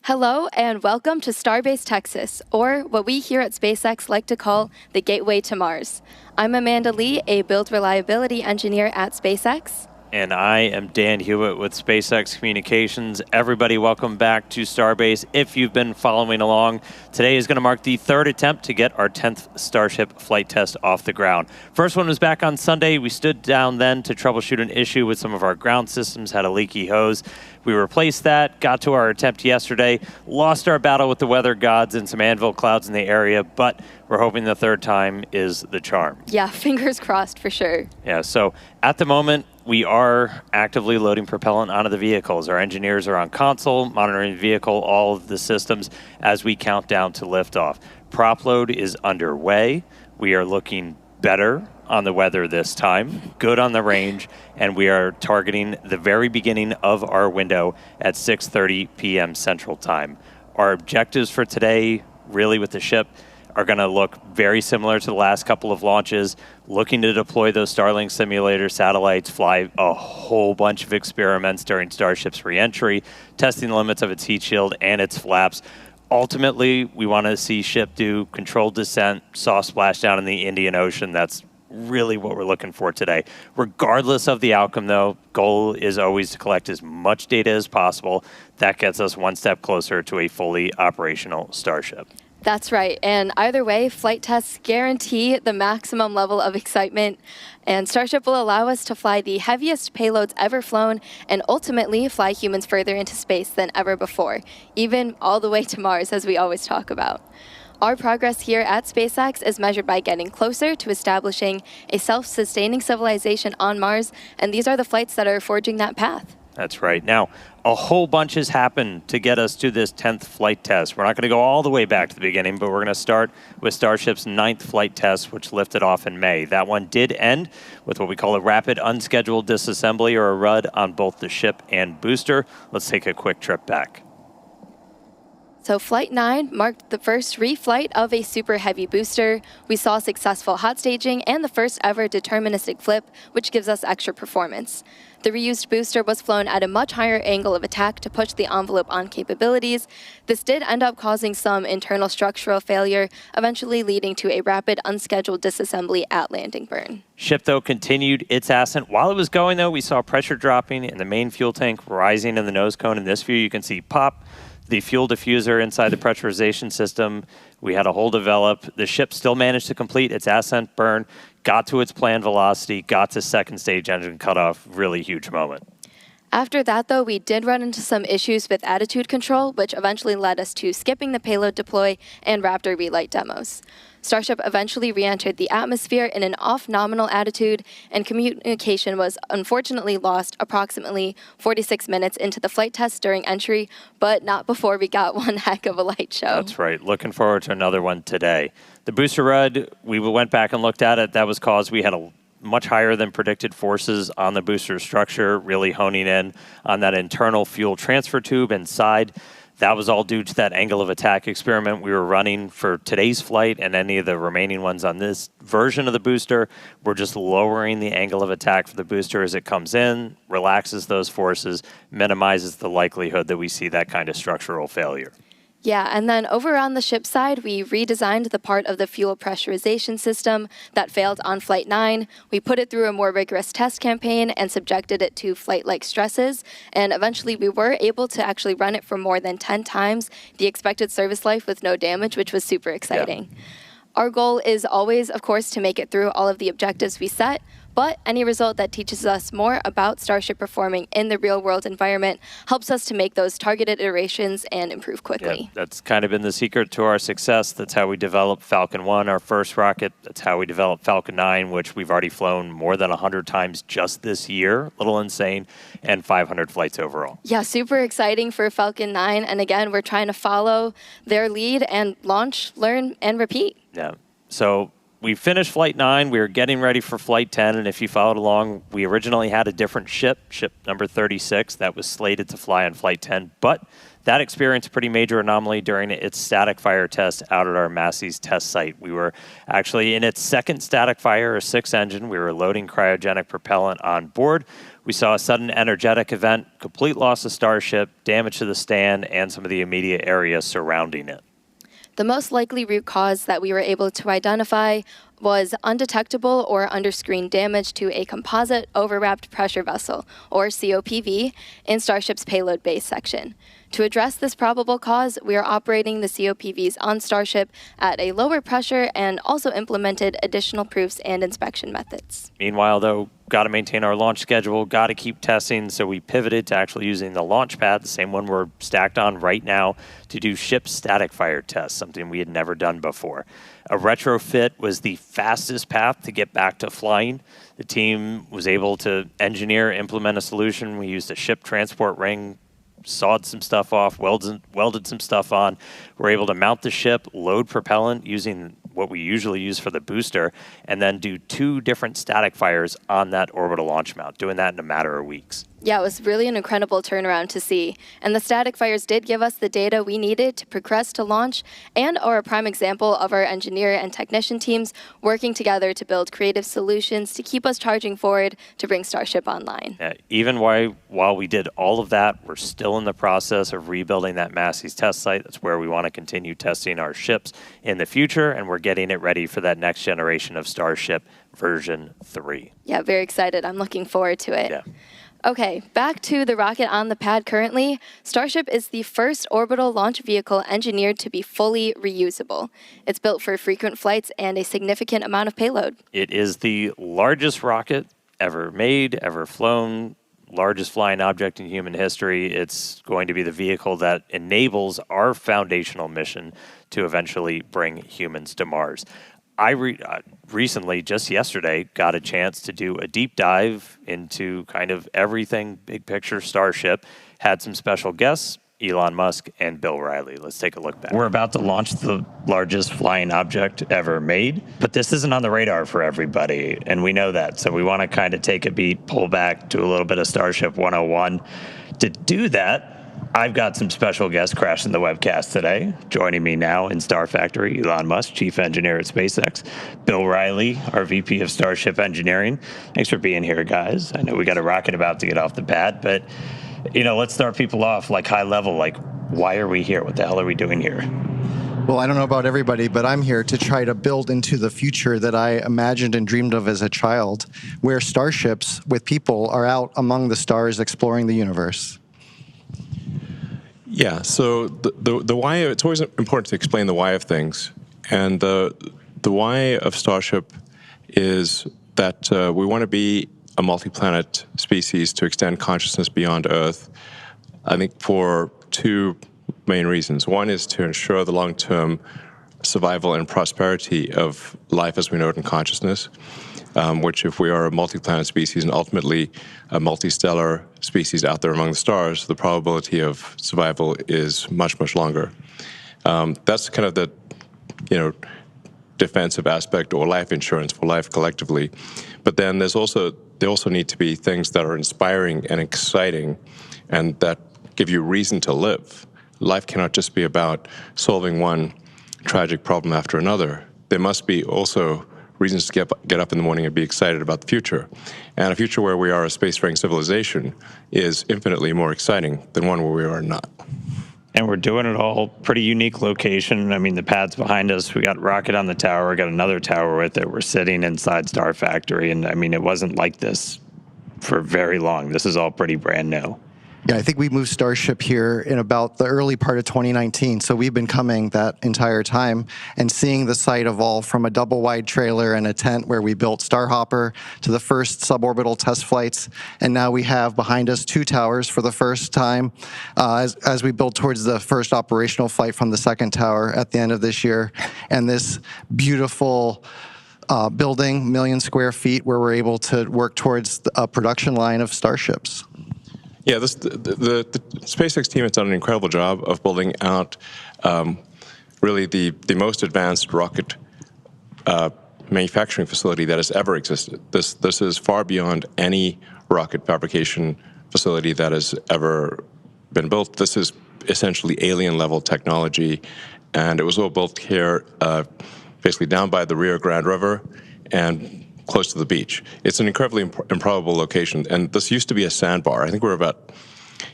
Hello and welcome to Starbase Texas, or what we here at SpaceX like to call the Gateway to Mars. I'm Amanda Lee, a build reliability engineer at SpaceX. And I am Dan Hewitt with SpaceX Communications. Everybody, welcome back to Starbase. If you've been following along, today is going to mark the third attempt to get our 10th Starship flight test off the ground. First one was back on Sunday. We stood down then to troubleshoot an issue with some of our ground systems, had a leaky hose. We replaced that, got to our attempt yesterday, lost our battle with the weather gods and some anvil clouds in the area, but we're hoping the third time is the charm. Yeah, fingers crossed for sure. Yeah, so at the moment, we are actively loading propellant onto the vehicles. Our engineers are on console, monitoring the vehicle, all of the systems as we count down to liftoff. Prop load is underway. We are looking better on the weather this time, good on the range, and we are targeting the very beginning of our window at 6:30 p.m. Central Time. Our objectives for today, really with the ship, are going to look very similar to the last couple of launches, looking to deploy those Starlink simulator satellites, fly a whole bunch of experiments during Starship's reentry, testing the limits of its heat shield and its flaps. Ultimately, we want to see ship do controlled descent, soft splashdown in the Indian Ocean. That's really what we're looking for today. Regardless of the outcome, though, goal is always to collect as much data as possible. That gets us one step closer to a fully operational Starship. That's right, and either way, flight tests guarantee the maximum level of excitement, and Starship will allow us to fly the heaviest payloads ever flown and ultimately fly humans further into space than ever before, even all the way to Mars, as we always talk about. Our progress here at SpaceX is measured by getting closer to establishing a self-sustaining civilization on Mars, and these are the flights that are forging that path. That's right. Now, a whole bunch has happened to get us to this 10th flight test. We're not going to go all the way back to the beginning, but we're going to start with Starship's 9th flight test, which lifted off in May. That one did end with what we call a rapid unscheduled disassembly, or a RUD, on both the ship and booster. Let's take a quick trip back. So Flight 9 marked the first reflight of a Super Heavy booster. We saw successful hot staging and the first ever deterministic flip, which gives us extra performance. The reused booster was flown at a much higher angle of attack to push the envelope on capabilities. This did end up causing some internal structural failure, eventually leading to a rapid unscheduled disassembly at landing burn. Ship, though, continued its ascent. While it was going, though, we saw pressure dropping in the main fuel tank, rising in the nose cone. In this view, you can see pop. The fuel diffuser inside the pressurization system, we had a hole develop. The ship still managed to complete its ascent burn, got to its planned velocity, got to second stage engine cutoff. Really huge moment. After that, though, we did run into some issues with attitude control, which eventually led us to skipping the payload deploy and Raptor relight demos. Starship eventually re-entered the atmosphere in an off-nominal attitude, and communication was unfortunately lost approximately 46 minutes into the flight test during entry, but not before we got one heck of a light show. That's right. Looking forward to another one today. The booster RUD, we went back and looked at it. That was caused we had a much higher than predicted forces on the booster structure, really honing in on that internal fuel transfer tube inside. That was all due to that angle of attack experiment we were running for today's flight, and any of the remaining ones on this version of the booster. We're just lowering the angle of attack for the booster as it comes in, relaxes those forces, minimizes the likelihood that we see that kind of structural failure. Yeah, and then over on the ship side, we redesigned the part of the fuel pressurization system that failed on Flight 9. We put it through a more rigorous test campaign and subjected it to flight-like stresses, and eventually we were able to actually run it for more than 10 times the expected service life with no damage, which was super exciting. Yeah. Our goal is always, of course, to make it through all of the objectives we set, but any result that teaches us more about Starship performing in the real-world environment helps us to make those targeted iterations and improve quickly. Yeah, that's kind of been the secret to our success. That's how we developed Falcon 1, our first rocket. That's how we developed Falcon 9, which we've already flown more than 100 times just this year. A little insane, and 500 flights overall. Yeah, super exciting for Falcon 9. And again, we're trying to follow their lead and launch, learn, and repeat. Yeah, so we finished Flight 9. We were getting ready for Flight 10, and if you followed along, we originally had a different ship number 36, that was slated to fly on Flight 10, but that experienced a pretty major anomaly during its static fire test out at our Massey's test site. We were actually in its second static fire, a 6 engine. We were loading cryogenic propellant on board. We saw a sudden energetic event, complete loss of Starship, damage to the stand, and some of the immediate area surrounding it. The most likely root cause that we were able to identify was undetectable or under-screen damage to a composite overwrapped pressure vessel, or COPV, in Starship's payload base section. To address this probable cause, we are operating the COPVs on Starship at a lower pressure and also implemented additional proofs and inspection methods. Meanwhile, though, got to maintain our launch schedule, got to keep testing, so we pivoted to actually using the launch pad, the same one we're stacked on right now, to do ship static fire tests, something we had never done before. A retrofit was the fastest path to get back to flying. The team was able to engineer, implement a solution. We used a ship transport ring, sawed some stuff off, welded some stuff on. We're able to mount the ship, load propellant using what we usually use for the booster, and then do 2 different static fires on that orbital launch mount, doing that in a matter of weeks. Yeah, it was really an incredible turnaround to see. And the static fires did give us the data we needed to progress to launch, and are a prime example of our engineer and technician teams working together to build creative solutions to keep us charging forward to bring Starship online. Yeah, even while we did all of that, we're still in the process of rebuilding that Massey's test site. That's where we want to continue testing our ships in the future, and we're getting it ready for that next generation of Starship version 3. Yeah, very excited. I'm looking forward to it. Yeah. Okay, back to the rocket on the pad currently. Starship is the first orbital launch vehicle engineered to be fully reusable. It's built for frequent flights and a significant amount of payload. It is the largest rocket ever made, ever flown. largest flying object in human history. It's going to be the vehicle that enables our foundational mission to eventually bring humans to Mars. I recently, just yesterday, got a chance to do a deep dive into kind of everything big picture Starship. Had some special guests, Elon Musk and Bill Riley. Let's take a look back. We're about to launch the largest flying object ever made, but this isn't on the radar for everybody, and we know that. So we want to kind of take a beat, pull back, do a little bit of Starship 101. To do that, I've got some special guests crashing the webcast today. Joining me now in Star Factory, Elon Musk, Chief Engineer at SpaceX, Bill Riley, our VP of Starship Engineering. Thanks for being here, guys. I know we got a rocket about to get off the pad, but let's start people off like high level. Like, why are we here? What the hell are we doing here? Well, I don't know about everybody, but I'm here to try to build into the future that I imagined and dreamed of as a child, where starships with people are out among the stars exploring the universe. Yeah, so the why, it's always important to explain the why of things. And the why of Starship is that we want to be a multi-planet species to extend consciousness beyond Earth, I think for two main reasons. One is to ensure the long-term survival and prosperity of life as we know it in consciousness, which if we are a multi-planet species and ultimately a multi-stellar species out there among the stars, the probability of survival is much, much longer. That's kind of the, defensive aspect or life insurance for life collectively. But then there also need to be things that are inspiring and exciting and that give you reason to live. Life cannot just be about solving one tragic problem after another. There must be also reasons to get up in the morning and be excited about the future. And a future where we are a spacefaring civilization is infinitely more exciting than one where we are not. And we're doing it all pretty unique location. I mean, the pad's behind us. We got rocket on the tower. We got another tower with it. We're sitting inside Star Factory. And I mean, it wasn't like this for very long. This is all pretty brand new. Yeah, I think we moved Starship here in about the early part of 2019. So we've been coming that entire time and seeing the site evolve from a double-wide trailer and a tent where we built Starhopper to the first suborbital test flights. And now we have behind us 2 towers for the first time as we build towards the first operational flight from the second tower at the end of this year. And this beautiful building, million square feet, where we're able to work towards a production line of Starships. Yeah, the SpaceX team has done an incredible job of building out really the most advanced rocket manufacturing facility that has ever existed. This is far beyond any rocket fabrication facility that has ever been built. This is essentially alien-level technology, and it was all built here basically down by the Rio Grande River and close to the beach. It's an incredibly improbable location, and this used to be a sandbar. I think we're about,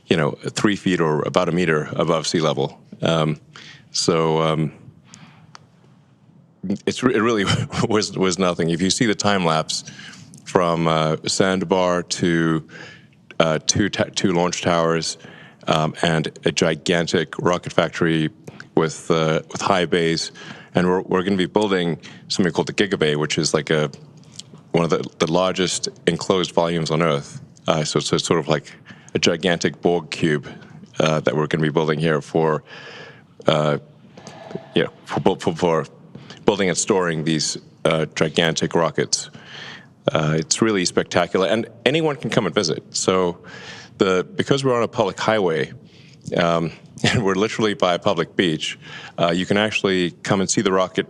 3 feet or about a meter above sea level. It really was nothing. If you see the time lapse from sandbar to two launch towers and a gigantic rocket factory with high bays, and we're going to be building something called the Gigabay, which is like one of the largest enclosed volumes on Earth. So it's sort of like a gigantic Borg cube that we're going to be building here for building and storing these gigantic rockets. It's really spectacular, and anyone can come and visit. So because we're on a public highway, and we're literally by a public beach, you can actually come and see the rocket.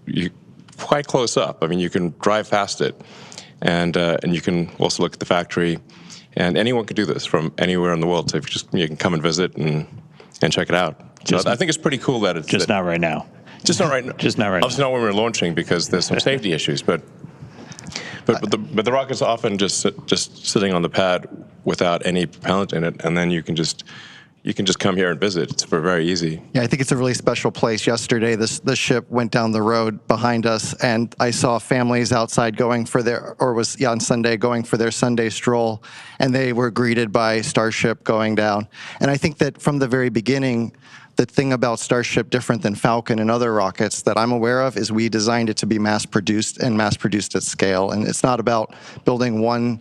You quite close up. I mean, you can drive past it, and you can also look at the factory. And anyone can do this from anywhere in the world. So if you can come and visit and check it out. I think it's pretty cool that it's just not right now. Just not right now. Just not right now. Obviously not when we're launching because there's some safety issues. But the rocket's often just sitting on the pad without any propellant in it, and then you can just come here and visit. It's very easy. Yeah, I think it's a really special place. Yesterday, the ship went down the road behind us, and I saw families outside on Sunday going for their Sunday stroll, and they were greeted by Starship going down. And I think that from the very beginning, the thing about Starship, different than Falcon and other rockets that I'm aware of, is we designed it to be mass-produced and mass-produced at scale. And it's not about building one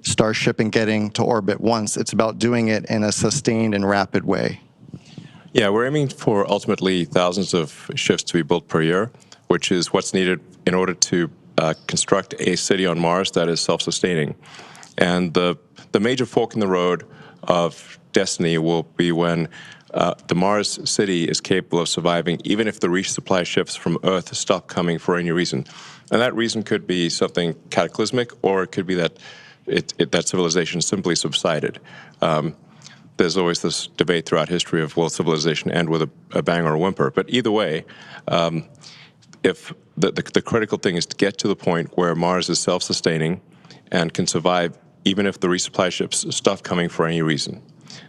Starship and getting to orbit once. It's about doing it in a sustained and rapid way. Yeah, we're aiming for ultimately thousands of ships to be built per year, which is what's needed in order to construct a city on Mars that is self-sustaining. And the major fork in the road of destiny will be when the Mars city is capable of surviving, even if the resupply ships from Earth stop coming for any reason. And that reason could be something cataclysmic, or it could be that that civilization simply subsided. There's always this debate throughout history of will civilization end with a bang or a whimper. But either way, if the critical thing is to get to the point where Mars is self-sustaining and can survive even if the resupply ships stop coming for any reason,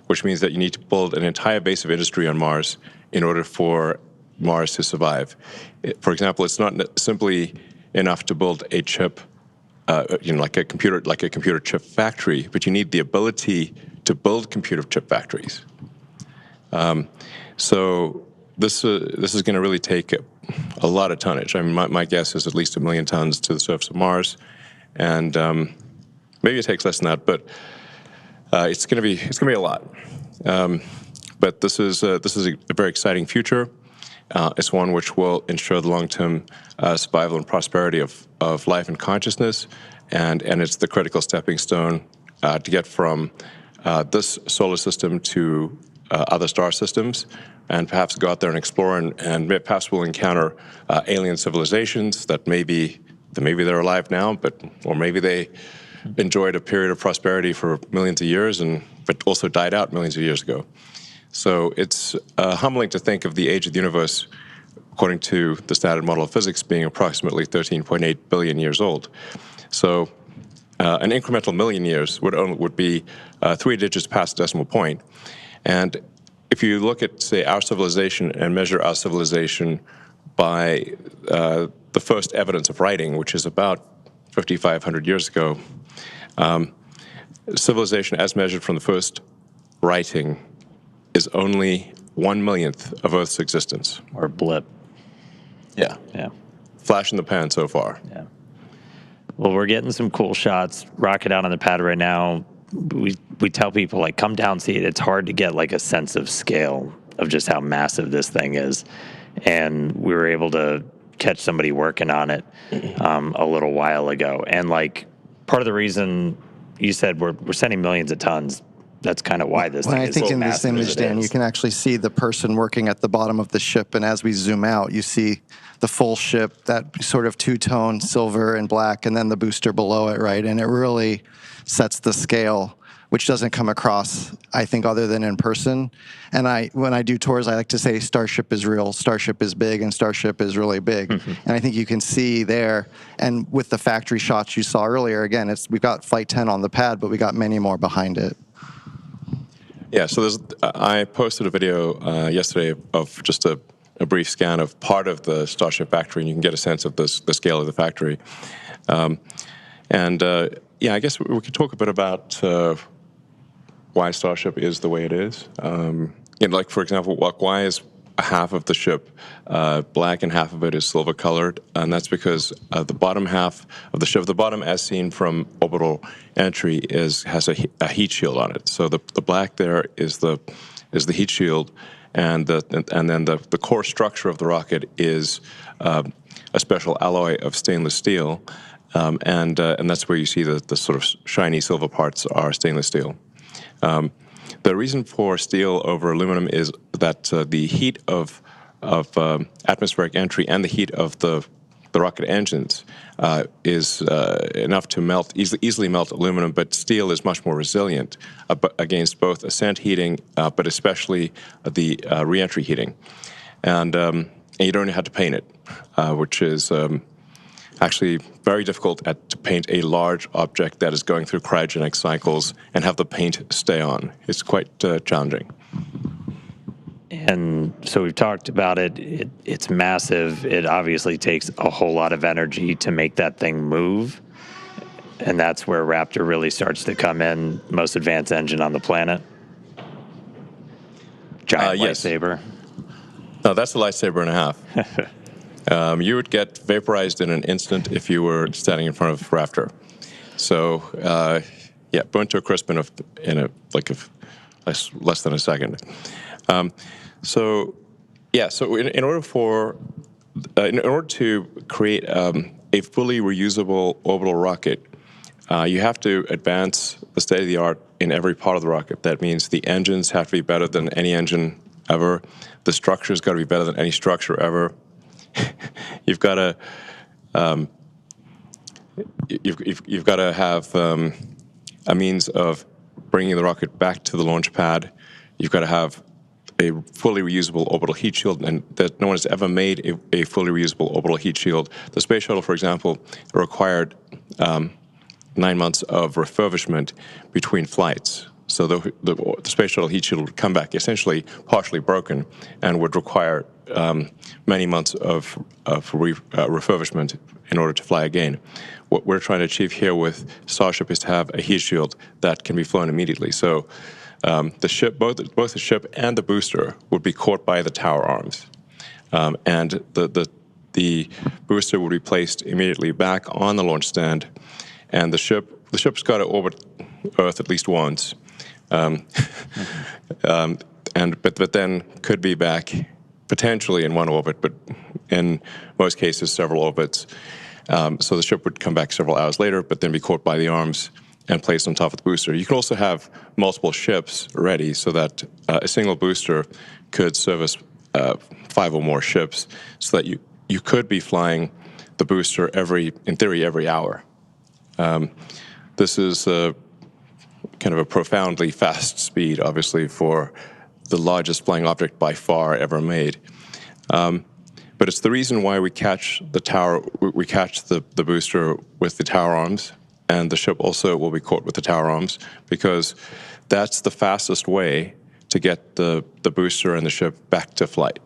which means that you need to build an entire base of industry on Mars in order for Mars to survive. For example, it's not simply enough to build a chip, like a computer chip factory, but you need the ability to build computer chip factories. So this is going to really take a lot of tonnage. I mean, my guess is at least 1 million tons to the surface of Mars, and maybe it takes less than that, but it's going to be a lot. But this is a very exciting future. It's one which will ensure the long-term survival and prosperity of life and consciousness, and it's the critical stepping stone to get from this solar system to other star systems, and perhaps go out there and explore, and perhaps we'll encounter alien civilizations that maybe they're alive now, or maybe they enjoyed a period of prosperity for millions of years, but also died out millions of years ago. So it's humbling to think of the age of the universe, according to the standard model of physics, being approximately 13.8 billion years old. So an incremental million years would be 3 digits past the decimal point. And if you look at, say, our civilization and measure our civilization by the first evidence of writing, which is about 5,500 years ago, civilization as measured from the first writing is only 1/1,000,000th of Earth's existence. Or blip. Yeah. Yeah. Flash in the pan so far. Yeah. Well, we're getting some cool shots. Rocket out on the pad right now. We tell people, like, come down, see it. It's hard to get, like, a sense of scale of just how massive this thing is. And we were able to catch somebody working on it a little while ago. And, like, part of the reason you said we're sending millions of tons, that's kind of why this thing is so massive. I think in this image, Dan, you can actually see the person working at the bottom of the ship, and as we zoom out, you see the full ship, that sort of two-tone silver and black, and then the booster below it, right? And it really sets the scale, which doesn't come across, I think, other than in person. And when I do tours, I like to say Starship is real, Starship is big, and Starship is really big. And I think you can see there, and with the factory shots you saw earlier, again, we've got Flight 10 on the pad, but we got many more behind it. Yeah, so I posted a video yesterday of just a brief scan of part of the Starship factory, and you can get a sense of the scale of the factory. Yeah, I guess we could talk a bit about why Starship is the way it is. Like, for example, why is half of the ship black and half of it is silver colored? And that's because the bottom half of the ship, the bottom as seen from orbital entry, has a heat shield on it. So the black there is the heat shield, and then the core structure of the rocket is a special alloy of stainless steel, and that's where you see the sort of shiny silver parts are stainless steel. The reason for steel over aluminum is that the heat of atmospheric entry and the heat of the rocket engines is enough to easily melt aluminum, but steel is much more resilient against both ascent heating, but especially the reentry heating. And you don't have to paint it, which is actually very difficult to paint a large object that is going through cryogenic cycles and have the paint stay on. It's quite challenging. And so we've talked about it. It's massive. It obviously takes a whole lot of energy to make that thing move. And that's where Raptor really starts to come in. Most advanced engine on the planet. Giant yes. lightsaber. No, that's a lightsaber and a half. You would get vaporized in an instant if you were standing in front of Raptor. So Yeah, burnt to a crisp in less than a second. So in order to create a fully reusable orbital rocket, you have to advance the state of the art in every part of the rocket. That means the engines have to be better than any engine ever. The structure's got to be better than any structure ever. You've got to you've got to have a means of bringing the rocket back to the launch pad. You've got to have a fully reusable orbital heat shield, and that no one has ever made a fully reusable orbital heat shield. The space shuttle, for example, required 9 months of refurbishment between flights. So the space shuttle heat shield would come back essentially partially broken and would require many months of refurbishment in order to fly again. What we're trying to achieve here with Starship is to have a heat shield that can be flown immediately. So the ship, both the ship and the booster, would be caught by the tower arms, and the booster would be placed immediately back on the launch stand, and the ship's got to orbit Earth at least once, but then could be back potentially in one orbit, but in most cases several orbits. So the ship would come back several hours later, but then be caught by the arms and placed on top of the booster. You can also have multiple ships ready so that a single booster could service 5 or more ships, so that you could be flying the booster in theory, every hour. This is kind of a profoundly fast speed, obviously, for the largest flying object by far ever made. But it's the reason why we catch the booster with the tower arms, and the ship also will be caught with the tower arms, because that's the fastest way to get the booster and the ship back to flight.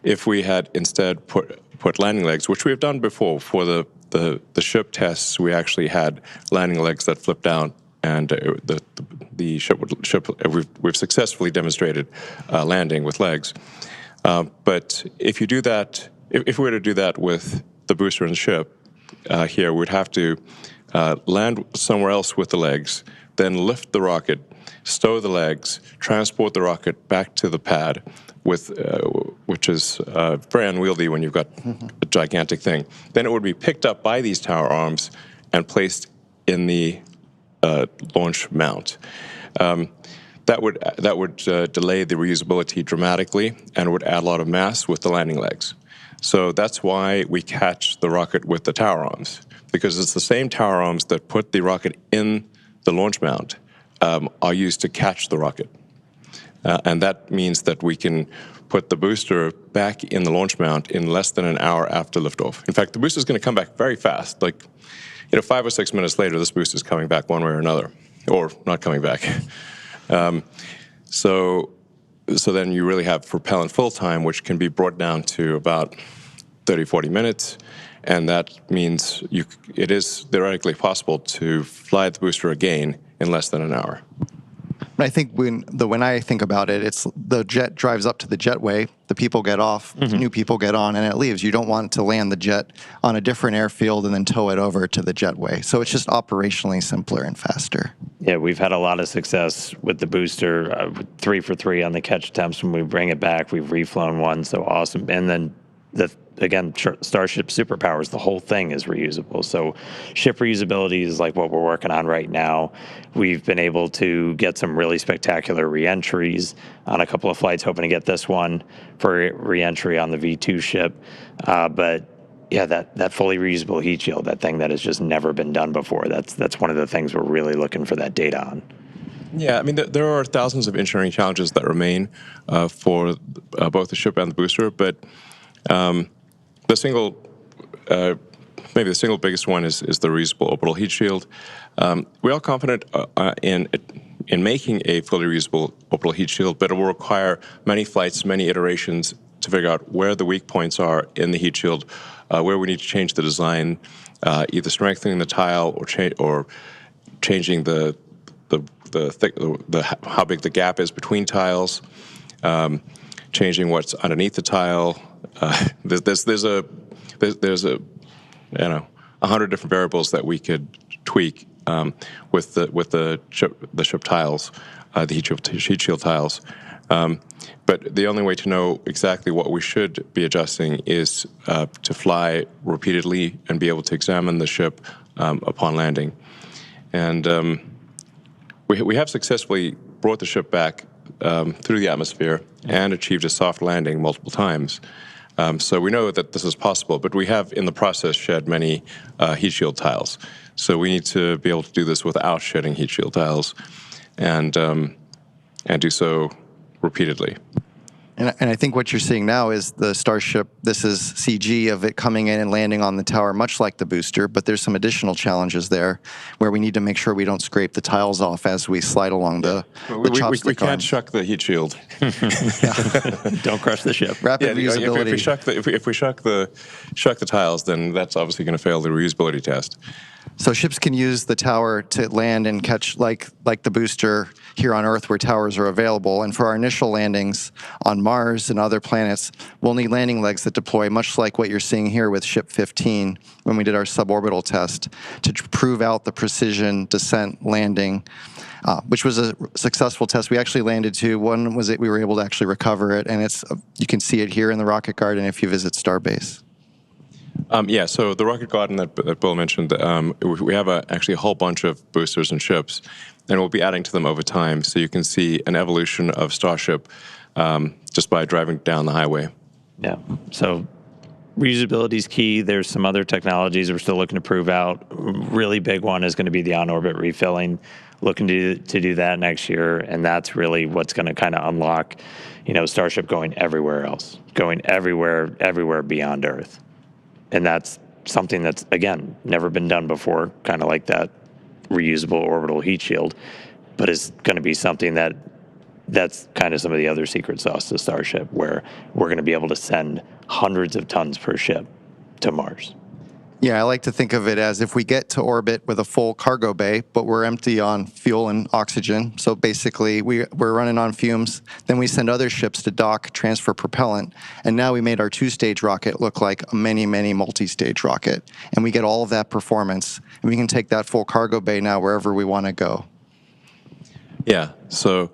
If we had instead put landing legs, which we have done before for the ship tests, we actually had landing legs that flipped out, and the ship we've successfully demonstrated landing with legs. But if you do that, if we were to do that with the booster and the ship, here we'd have to land somewhere else with the legs, then lift the rocket, stow the legs, transport the rocket back to the pad, which is very unwieldy when you've got a gigantic thing. Then it would be picked up by these tower arms and placed in the launch mount. That would delay the reusability dramatically and would add a lot of mass with the landing legs. So that's why we catch the rocket with the tower arms, because it's the same tower arms that put the rocket in the launch mount are used to catch the rocket. And that means that we can put the booster back in the launch mount in less than an hour after liftoff. In fact, the booster is going to come back very fast. 5 or 6 minutes later, this booster is coming back one way or another, or not coming back. So then you really have propellant full time, which can be brought down to about 30, 40 minutes. And that means it is theoretically possible to fly the booster again in less than an hour. I think when I think about it, it's the jet drives up to the jetway, the people get off, new people get on, and it leaves. You don't want to land the jet on a different airfield and then tow it over to the jetway. So it's just operationally simpler and faster. Yeah, we've had a lot of success with the booster, 3 for 3 on the catch attempts. When we bring it back, we've reflown one, so awesome. And then again, Starship superpowers, the whole thing is reusable. So ship reusability is like what we're working on right now. We've been able to get some really spectacular reentries on a couple of flights, hoping to get this one for reentry on the V2 ship. But yeah, that fully reusable heat shield, that thing that has just never been done before, that's one of the things we're really looking for that data on. Yeah, I mean, there are thousands of engineering challenges that remain for both the ship and the booster, but maybe the single biggest one is the reusable orbital heat shield. We are confident in making a fully reusable orbital heat shield, but it will require many flights, many iterations to figure out where the weak points are in the heat shield, where we need to change the design, either strengthening the tile or changing how big the gap is between tiles, changing what's underneath the tile. There's 100 different variables that we could tweak with the ship tiles, the heat shield tiles. But the only way to know exactly what we should be adjusting is to fly repeatedly and be able to examine the ship upon landing. And we have successfully brought the ship back through the atmosphere and achieved a soft landing multiple times. So we know that this is possible, but we have in the process shed many heat shield tiles. So we need to be able to do this without shedding heat shield tiles and do so repeatedly. And I think what you're seeing now is the Starship. This is CG of it coming in and landing on the tower, much like the booster, but there's some additional challenges there where we need to make sure we don't scrape the tiles off as we slide along the chopstick we can't arms. shuck the heat shield. Don't crush the ship. Rapid reusability. If we shuck the tiles, then that's obviously going to fail the reusability test. So ships can use the tower to land and catch, like the booster here on Earth where towers are available. And for our initial landings on Mars and other planets, we'll need landing legs that deploy much like what you're seeing here with Ship 15 when we did our suborbital test to prove out the precision descent landing, which was a successful test. We actually landed two. One was we were able to actually recover it, and you can see it here in the Rocket Garden if you visit Starbase. Yeah, so the Rocket Garden that Bill mentioned, we have actually a whole bunch of boosters and ships, and we'll be adding to them over time. So you can see an evolution of Starship just by driving down the highway. Yeah. So reusability is key. There's some other technologies we're still looking to prove out. Really big one is going to be the on-orbit refilling. Looking to do that next year, and that's really what's going to kind of unlock, Starship going everywhere else, going everywhere beyond Earth. And that's something that's, again, never been done before, kind of like that reusable orbital heat shield, but it's going to be something that's kind of some of the other secret sauce to Starship, where we're going to be able to send hundreds of tons per ship to Mars. Yeah, I like to think of it as if we get to orbit with a full cargo bay, but we're empty on fuel and oxygen. So basically, we're running on fumes. Then we send other ships to dock, transfer propellant, and now we made our two-stage rocket look like a many, many multi-stage rocket. And we get all of that performance, and we can take that full cargo bay now wherever we want to go. Yeah, so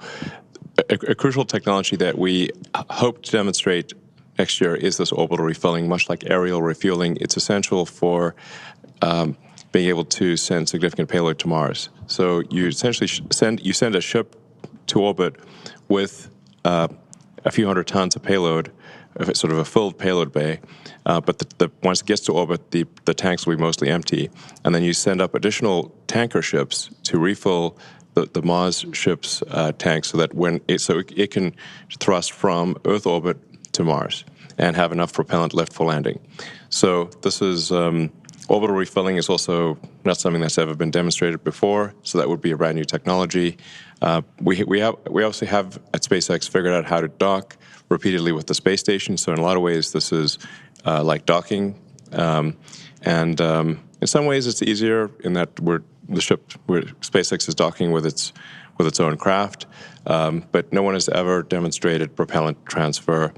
a crucial technology that we hope to demonstrate next year is this orbital refilling, much like aerial refueling. It's essential for being able to send significant payload to Mars. So you essentially send a ship to orbit with a few hundred tons of payload, sort of a filled payload bay. But once it gets to orbit, the tanks will be mostly empty, and then you send up additional tanker ships to refill the Mars ship's tanks, so that it can thrust from Earth orbit to Mars and have enough propellant left for landing. So this is orbital refilling is also not something that's ever been demonstrated before. So that would be a brand new technology. We obviously have at SpaceX figured out how to dock repeatedly with the space station. So in a lot of ways, this is like docking, and in some ways it's easier in that SpaceX is docking with its own craft, but no one has ever demonstrated propellant transfer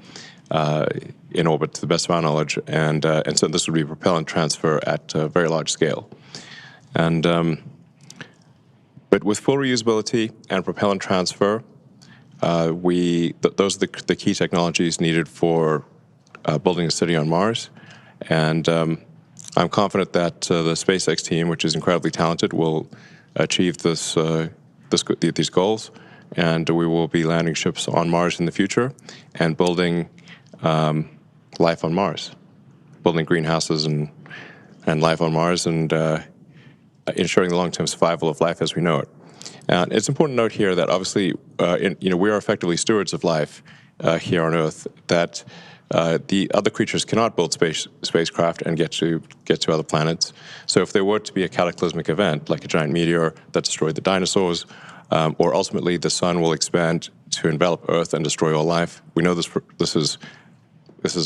in orbit, to the best of our knowledge, and so this would be propellant transfer at a very large scale. And but with full reusability and propellant transfer, those are the key technologies needed for building a city on Mars. And I'm confident that the SpaceX team, which is incredibly talented, will achieve these goals, and we will be landing ships on Mars in the future and building life on Mars, building greenhouses and life on Mars, and ensuring the long-term survival of life as we know it. And it's important to note here that obviously, we are effectively stewards of life here on Earth. That the other creatures cannot build spacecraft and get to other planets. So if there were to be a cataclysmic event, like a giant meteor that destroyed the dinosaurs, or ultimately the sun will expand to envelop Earth and destroy all life, we know this is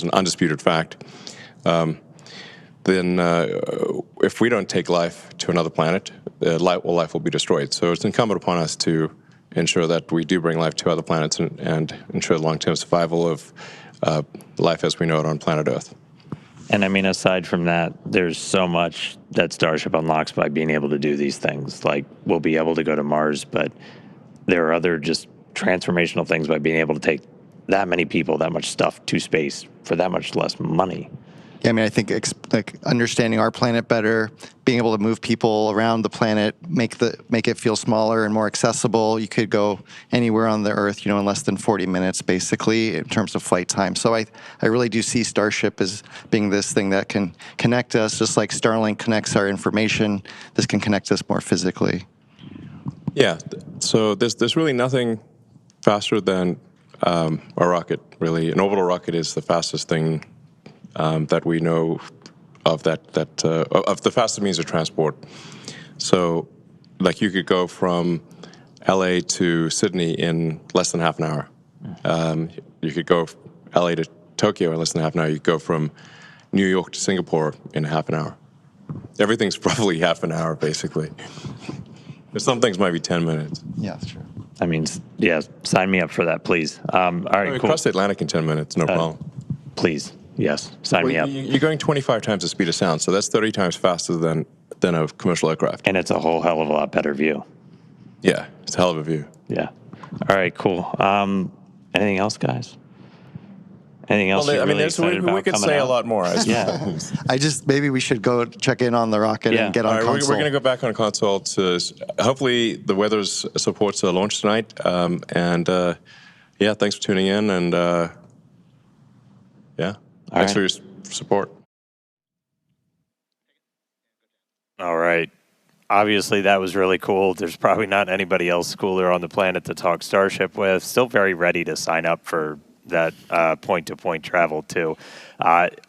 an undisputed fact. Then if we don't take life to another planet, all life will be destroyed. So it's incumbent upon us to ensure that we do bring life to other planets and ensure the long-term survival of life as we know it on planet Earth. And I mean, aside from that, there's so much that Starship unlocks by being able to do these things. Like, we'll be able to go to Mars, but there are other just transformational things by being able to take that many people, that much stuff to space for that much less money. Yeah, I mean, I think like understanding our planet better, being able to move people around the planet, make it feel smaller and more accessible. You could go anywhere on the Earth, in less than 40 minutes, basically, in terms of flight time. So I really do see Starship as being this thing that can connect us, just like Starlink connects our information. This can connect us more physically. Yeah. So there's really nothing faster than a rocket. Really, an orbital rocket is the fastest thing that we know of of the fastest means of transport. So, like, you could go from LA to Sydney in less than half an hour. You could go LA to Tokyo in less than half an hour. You could go from New York to Singapore in half an hour. Everything's probably half an hour, basically. Some things might be 10 minutes. Yeah, that's true. I mean, yeah, sign me up for that, please. All right, cool. Cross the Atlantic in 10 minutes, no problem. Please, yes, sign me up. You're going 25 times the speed of sound, so that's 30 times faster than a commercial aircraft. And it's a whole hell of a lot better view. Yeah, it's a hell of a view. Yeah. All right, cool. Anything else, guys? Anything else? Well, you're I mean, really excited we about could coming say a out? lot more. Yeah. Maybe we should go check in on the rocket Yeah. and get All on right, console. we're going to go back on console to hopefully the weather supports a launch tonight. Yeah, thanks for tuning in, and yeah, thanks for your support. All right. Obviously, that was really cool. There's probably not anybody else cooler on the planet to talk Starship with. Still very ready to sign up for that point-to-point travel too.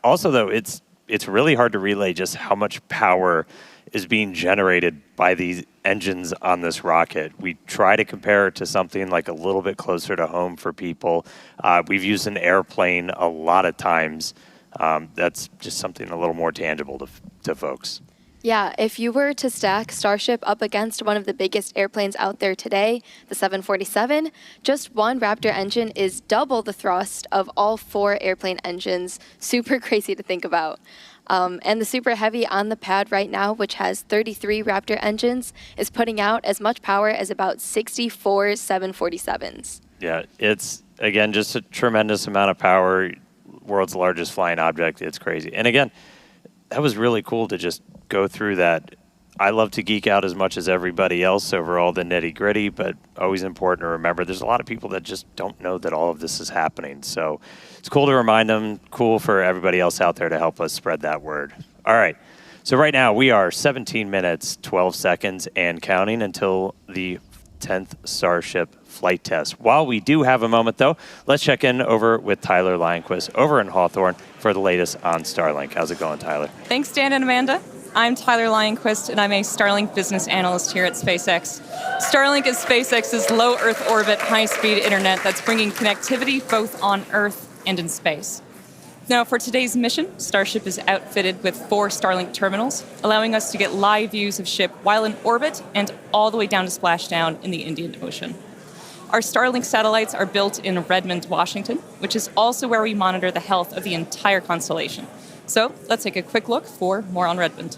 Also, though, it's really hard to relay just how much power is being generated by these engines on this rocket. We try to compare it to something like a little bit closer to home for people. We've used an airplane a lot of times. That's just something a little more tangible to folks. Yeah, if you were to stack Starship up against one of the biggest airplanes out there today, the 747, just one Raptor engine is double the thrust of all 4 airplane engines. Super crazy to think about. And the Super Heavy on the pad right now, which has 33 Raptor engines, is putting out as much power as about 64 747s. Yeah, it's, again, just a tremendous amount of power. World's largest flying object. It's crazy. And again, that was really cool to just go through that. I love to geek out as much as everybody else over all the nitty gritty, but always important to remember there's a lot of people that just don't know that all of this is happening. So it's cool to remind them, cool for everybody else out there to help us spread that word. All right. So right now we are 17 minutes, 12 seconds and counting until the 10th Starship flight test. While we do have a moment, though, let's check in over with Tyler Lionquist over in Hawthorne for the latest on Starlink. How's it going, Tyler? Thanks, Dan and Amanda. I'm Tyler Lionquist, and I'm a Starlink business analyst here at SpaceX. Starlink is SpaceX's low Earth orbit, high-speed internet that's bringing connectivity both on Earth and in space. Now, for today's mission, Starship is outfitted with 4 Starlink terminals, allowing us to get live views of ship while in orbit and all the way down to splashdown in the Indian Ocean. Our Starlink satellites are built in Redmond, Washington, which is also where we monitor the health of the entire constellation. So let's take a quick look for more on Redmond.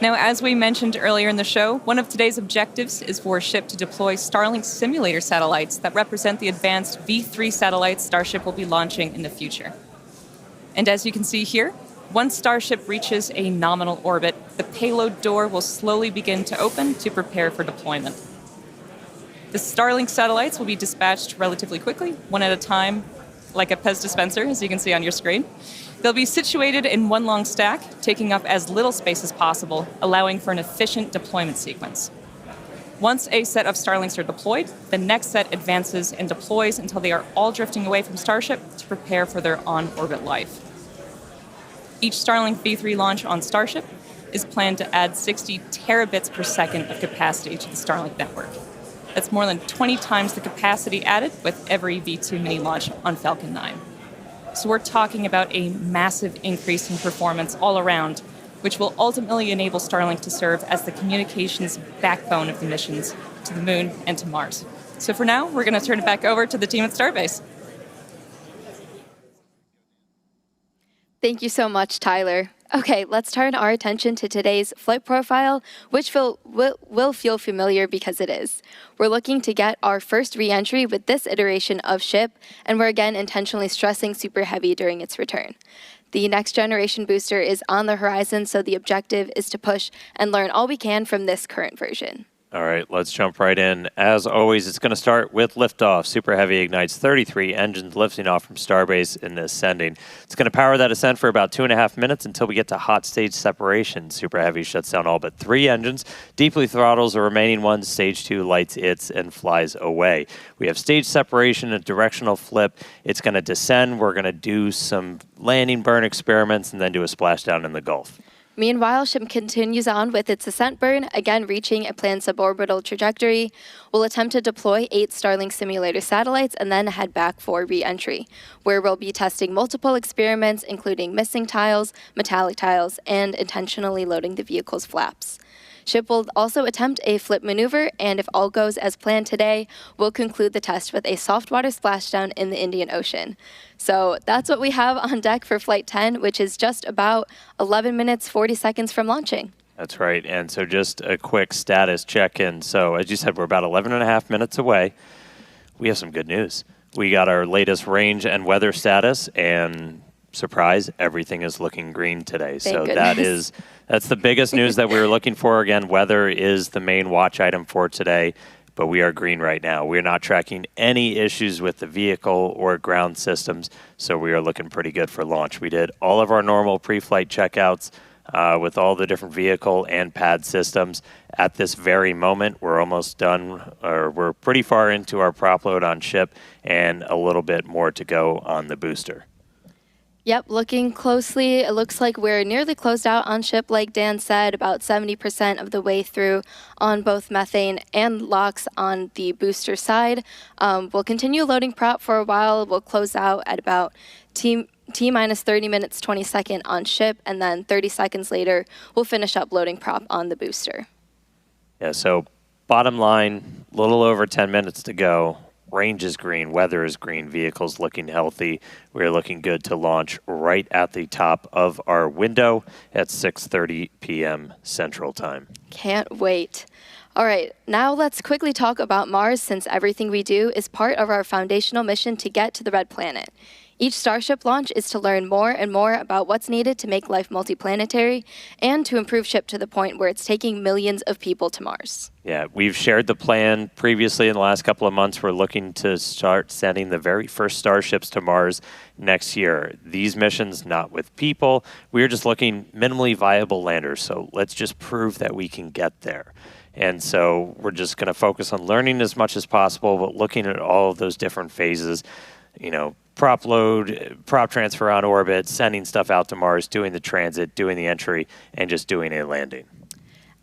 Now, as we mentioned earlier in the show, one of today's objectives is for SHIP to deploy Starlink simulator satellites that represent the advanced V3 satellites Starship will be launching in the future. And as you can see here, once Starship reaches a nominal orbit, the payload door will slowly begin to open to prepare for deployment. The Starlink satellites will be dispatched relatively quickly, one at a time, like a Pez dispenser, as you can see on your screen. They'll be situated in one long stack, taking up as little space as possible, allowing for an efficient deployment sequence. Once a set of Starlinks are deployed, the next set advances and deploys until they are all drifting away from Starship to prepare for their on-orbit life. Each Starlink V3 launch on Starship is planned to add 60 terabits per second of capacity to the Starlink network. That's more than 20 times the capacity added with every V2 mini launch on Falcon 9. So we're talking about a massive increase in performance all around, which will ultimately enable Starlink to serve as the communications backbone of the missions to the Moon and to Mars. So for now, we're going to turn it back over to the team at Starbase. Thank you so much, Tyler. Okay, let's turn our attention to today's flight profile, which will feel familiar because it is. We're looking to get our first re-entry with this iteration of SHIP, and we're again intentionally stressing Super Heavy during its return. The next generation booster is on the horizon, so the objective is to push and learn all we can from this current version. All right, let's jump right in. As always, it's going to start with liftoff. Super Heavy ignites 33 engines lifting off from Starbase and ascending. It's going to power that ascent for about 2.5 minutes until we get to hot stage separation. Super Heavy shuts down all but 3 engines, deeply throttles the remaining ones, stage 2 lights its, and flies away. We have stage separation, a directional flip. It's going to descend. We're going to do some landing burn experiments and then do a splashdown in the Gulf. Meanwhile, SHIP continues on with its ascent burn, again reaching a planned suborbital trajectory. We'll attempt to deploy 8 Starlink simulator satellites and then head back for re-entry, where we'll be testing multiple experiments, including missing tiles, metallic tiles, and intentionally loading the vehicle's flaps. SHIP will also attempt a flip maneuver, and if all goes as planned today, we'll conclude the test with a soft water splashdown in the Indian Ocean. So that's what we have on deck for Flight 10, which is just about 11 minutes, 40 seconds from launching. That's right. And so just a quick status check-in. So as you said, we're about 11.5 minutes away. We have some good news. We got our latest range and weather status, and surprise, everything is looking green today. Thank so goodness. that's the biggest news that we were looking for. Again, weather is the main watch item for today, but we are green right now. We're not tracking any issues with the vehicle or ground systems, so we are looking pretty good for launch. We did all of our normal pre-flight checkouts with all the different vehicle and pad systems. At this very moment, we're almost done, or we're pretty far into our prop load on SHIP, and a little bit more to go on the booster. Yep, looking closely, it looks like we're nearly closed out on SHIP, like Dan said, about 70% of the way through on both methane and LOX on the booster side. We'll continue loading prop for a while. We'll close out at about T minus 30 minutes, 20 seconds on SHIP, and then 30 seconds later, we'll finish up loading prop on the booster. Yeah, so bottom line, a little over 10 minutes to go. Range is green, weather is green, vehicles looking healthy. We're looking good to launch right at the top of our window at 6:30 p.m. Central Time. Can't wait. All right, now let's quickly talk about Mars, since everything we do is part of our foundational mission to get to the Red Planet. Each Starship launch is to learn more and more about what's needed to make life multiplanetary and to improve SHIP to the point where it's taking millions of people to Mars. Yeah, we've shared the plan previously in the last couple of months. We're looking to start sending the very first Starships to Mars next year. These missions, not with people. We're just looking minimally viable landers, so let's just prove that we can get there. And so we're just going to focus on learning as much as possible, but looking at all of those different phases, you know, prop load, prop transfer on orbit, sending stuff out to Mars, doing the transit, doing the entry, and just doing a landing.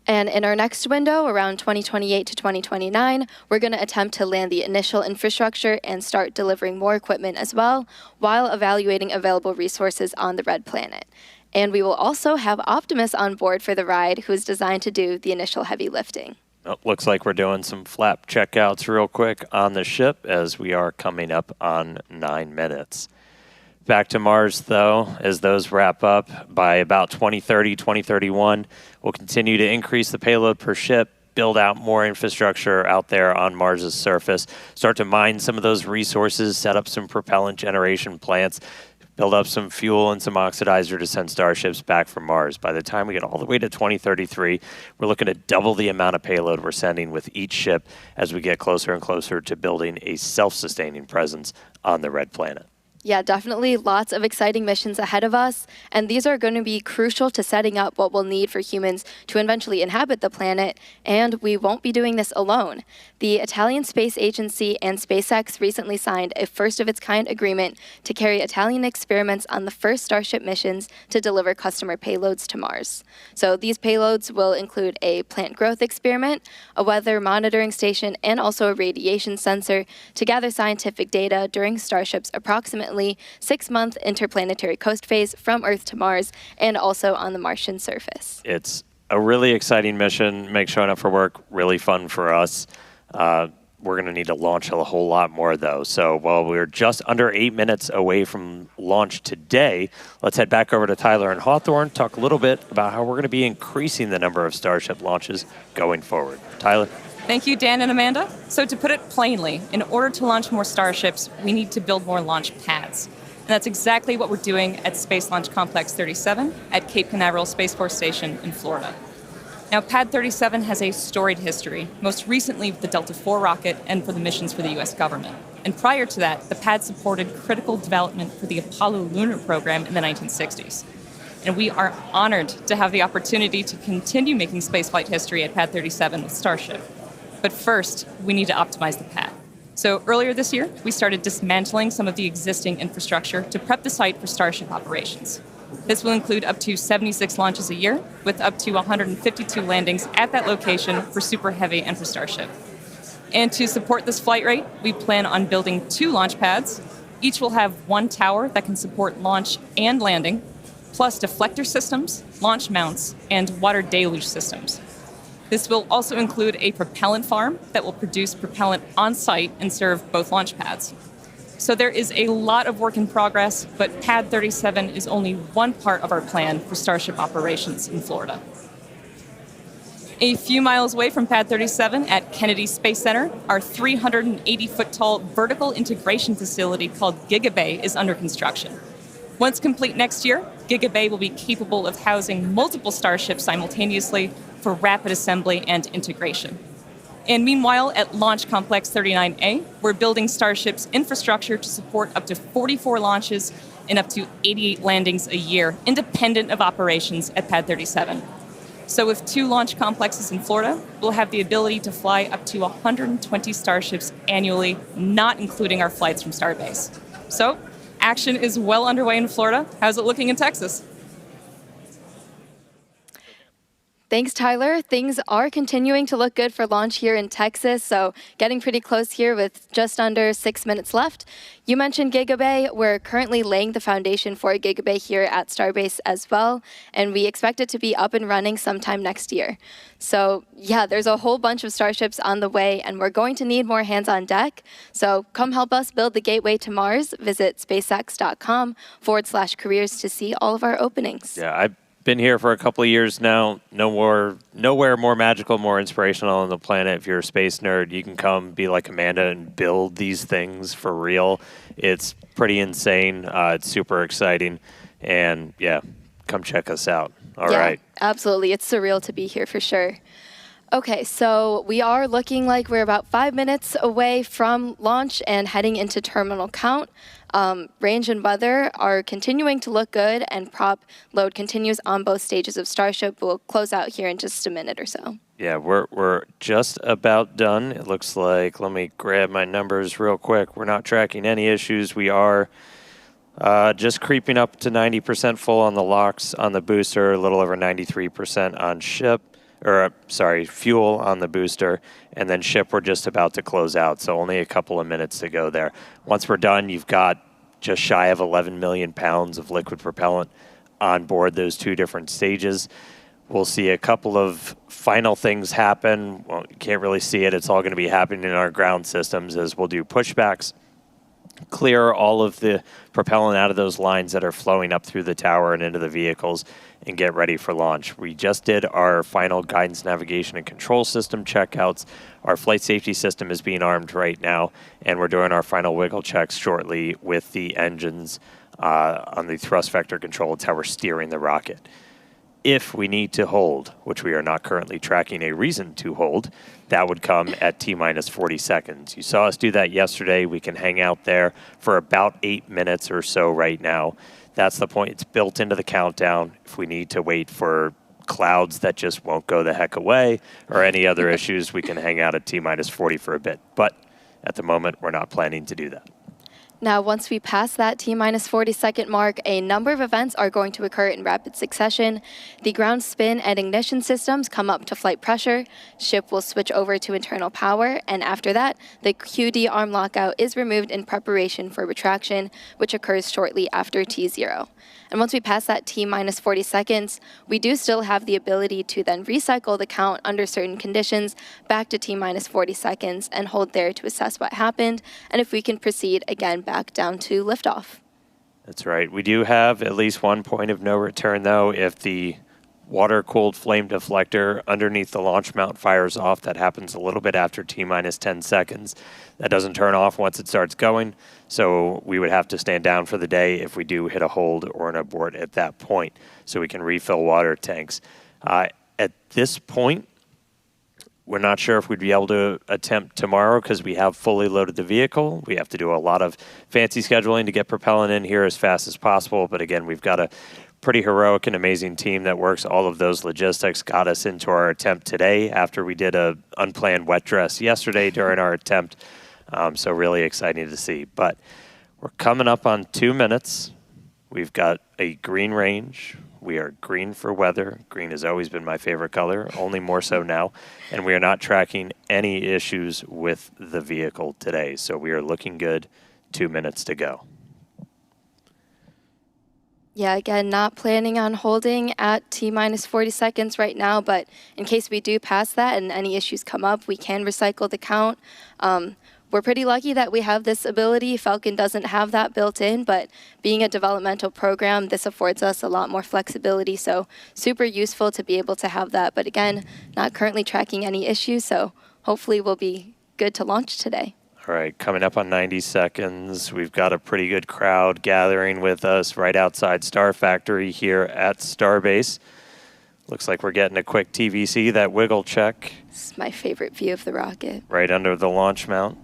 And in our next window, around 2028 to 2029, we're going to attempt to land the initial infrastructure and start delivering more equipment as well, while evaluating available resources on the Red Planet. And we will also have Optimus on board for the ride, who is designed to do the initial heavy lifting. Oh, looks like we're doing some flap checkouts real quick on the ship as we are coming up on 9 minutes. back to Mars, though, as those wrap up by about 2030, 2031. We'll continue to increase the payload per ship, build out more infrastructure out there on Mars's surface, start to mine some of those resources, set up some propellant generation plants, build up some fuel and some oxidizer to send Starships back from Mars. By the time we get all the way to 2033, we're looking to double the amount of payload we're sending with each ship as we get closer and closer to building a self-sustaining presence on the red planet. Yeah, definitely lots of exciting missions ahead of us, and these are going to be crucial to setting up what we'll need for humans to eventually inhabit the planet, and we won't be doing this alone. The Italian Space Agency and SpaceX recently signed a first-of-its-kind agreement to carry Italian experiments on the first Starship missions to deliver customer payloads to Mars. So these payloads will include a plant growth experiment, a weather monitoring station, and also a radiation sensor to gather scientific data during Starship's approximately 6-month interplanetary coast phase from Earth to Mars and also on the Martian surface. It's a really exciting mission. Makes showing up for work really fun for us. We're going to need to launch a whole lot more, though. So while we're just under 8 minutes away from launch today, let's head back over to Tyler and Hawthorne, talk a little bit about how we're going to be increasing the number of Starship launches going forward. Tyler? Thank you, Dan and Amanda. So to put it plainly, in order to launch more Starships, we need to build more launch pads. And that's exactly what we're doing at Space Launch Complex 37 at Cape Canaveral Space Force Station in Florida. Now, Pad 37 has a storied history, most recently with the Delta IV rocket and for the missions for the U.S. government. And prior to that, the pad supported critical development for the Apollo lunar program in the 1960s. And we are honored to have the opportunity to continue making spaceflight history at Pad 37 with Starship. But first, we need to optimize the pad. So earlier this year, we started dismantling some of the existing infrastructure to prep the site for Starship operations. This will include up to 76 launches a year, with up to 152 landings at that location for Super Heavy and for Starship. And to support this flight rate, we plan on building 2 launch pads. Each will have 1 tower that can support launch and landing, plus deflector systems, launch mounts, and water deluge systems. This will also include a propellant farm that will produce propellant on-site and serve both launch pads. So there is a lot of work in progress, but Pad 37 is only one part of our plan for Starship operations in Florida. A few miles away from Pad 37 at Kennedy Space Center, our 380-foot-tall vertical integration facility called Gigabay is under construction. Once complete next year, Gigabay will be capable of housing multiple Starships simultaneously for rapid assembly and integration. And meanwhile, at Launch Complex 39A, we're building Starship's infrastructure to support up to 44 launches and up to 88 landings a year, independent of operations at Pad 37. So with 2 launch complexes in Florida, we'll have the ability to fly up to 120 Starships annually, not including our flights from Starbase. So action is well underway in Florida. How's it looking in Texas? Thanks, Tyler. Things are continuing to look good for launch here in Texas, so getting pretty close here with just under 6 minutes left. You mentioned Gigabay. We're currently laying the foundation for a Gigabay here at Starbase as well, and we expect it to be up and running sometime next year. So yeah, there's a whole bunch of Starships on the way, and we're going to need more hands on deck. So come help us build the gateway to Mars. Visit spacex.com/careers to see all of our openings. Yeah, I've been here for a couple of years now. Nowhere more magical, more inspirational on the planet. If you're a space nerd, you can come be like Amanda and build these things for real. It's pretty insane. It's super exciting. And yeah, come check us out. All right. Absolutely. It's surreal to be here for sure. Okay, so we are looking like we're about 5 minutes away from launch and heading into terminal count. Range and weather are continuing to look good, and prop load continues on both stages of Starship. We'll close out here in just a minute or so. Yeah, we're just about done. It looks like, let me grab my numbers real quick. We're not tracking any issues. We are just creeping up to 90% full on the locks on the booster, a little over 93% on ship. Fuel on the booster, and then ship we're just about to close out, so only a couple of minutes to go there. Once we're done, you've got just shy of 11 million pounds of liquid propellant on board those 2 different stages. We'll see a couple of final things happen. Well, you can't really see it. It's all going to be happening in our ground systems as we'll do pushbacks clear all of the propellant out of those lines that are flowing up through the tower and into the vehicles, and get ready for launch. We just did our final guidance, navigation, and control system checkouts. Our flight safety system is being armed right now, and we're doing our final wiggle checks shortly with the engines on the thrust vector control. It's how we're steering the rocket. If we need to hold, which we are not currently tracking a reason to hold, that would come at T-minus 40 seconds. You saw us do that yesterday. We can hang out there for about 8 minutes or so right now. That's the point. It's built into the countdown. If we need to wait for clouds that just won't go the heck away or any other issues, we can hang out at T-minus 40 for a bit. But at the moment, we're not planning to do that. Now, once we pass that T-minus 40-second mark, a number of events are going to occur in rapid succession. The ground spin and ignition systems come up to flight pressure. Ship will switch over to internal power, and after that, the QD arm lockout is removed in preparation for retraction, which occurs shortly after T0. And once we pass that T-minus 40 seconds, we do still have the ability to then recycle the count under certain conditions back to T-minus 40 seconds and hold there to assess what happened, and if we can proceed again back down to liftoff. That's right. We do have at least one point of no return, though, if the water-cooled flame deflector underneath the launch mount fires off. That happens a little bit after T-minus 10 seconds. That doesn't turn off once it starts going, so we would have to stand down for the day if we do hit a hold or an abort at that point, so we can refill water tanks. At this point, we're not sure if we'd be able to attempt tomorrow because we have fully loaded the vehicle. We have to do a lot of fancy scheduling to get propellant in here as fast as possible, but again, we've got a pretty heroic and amazing team that works all of those logistics, got us into our attempt today after we did a unplanned wet dress yesterday during our attempt. So really exciting to see. But we're coming up on 2 minutes. We've got a green range. We are green for weather. Green has always been my favorite color, only more so now. And we are not tracking any issues with the vehicle today. So we are looking good. 2 minutes to go. Yeah, again, not planning on holding at T-minus 40 seconds right now, but in case we do pass that and any issues come up, we can recycle the count. We're pretty lucky that we have this ability. Falcon doesn't have that built in, but being a developmental program, this affords us a lot more flexibility, so super useful to be able to have that. But again, not currently tracking any issues, so hopefully we'll be good to launch today. All right, coming up on 90 seconds, we've got a pretty good crowd gathering with us right outside Star Factory here at Starbase. Looks like we're getting a quick TVC, that wiggle check. This is my favorite view of the rocket. Right under the launch mount.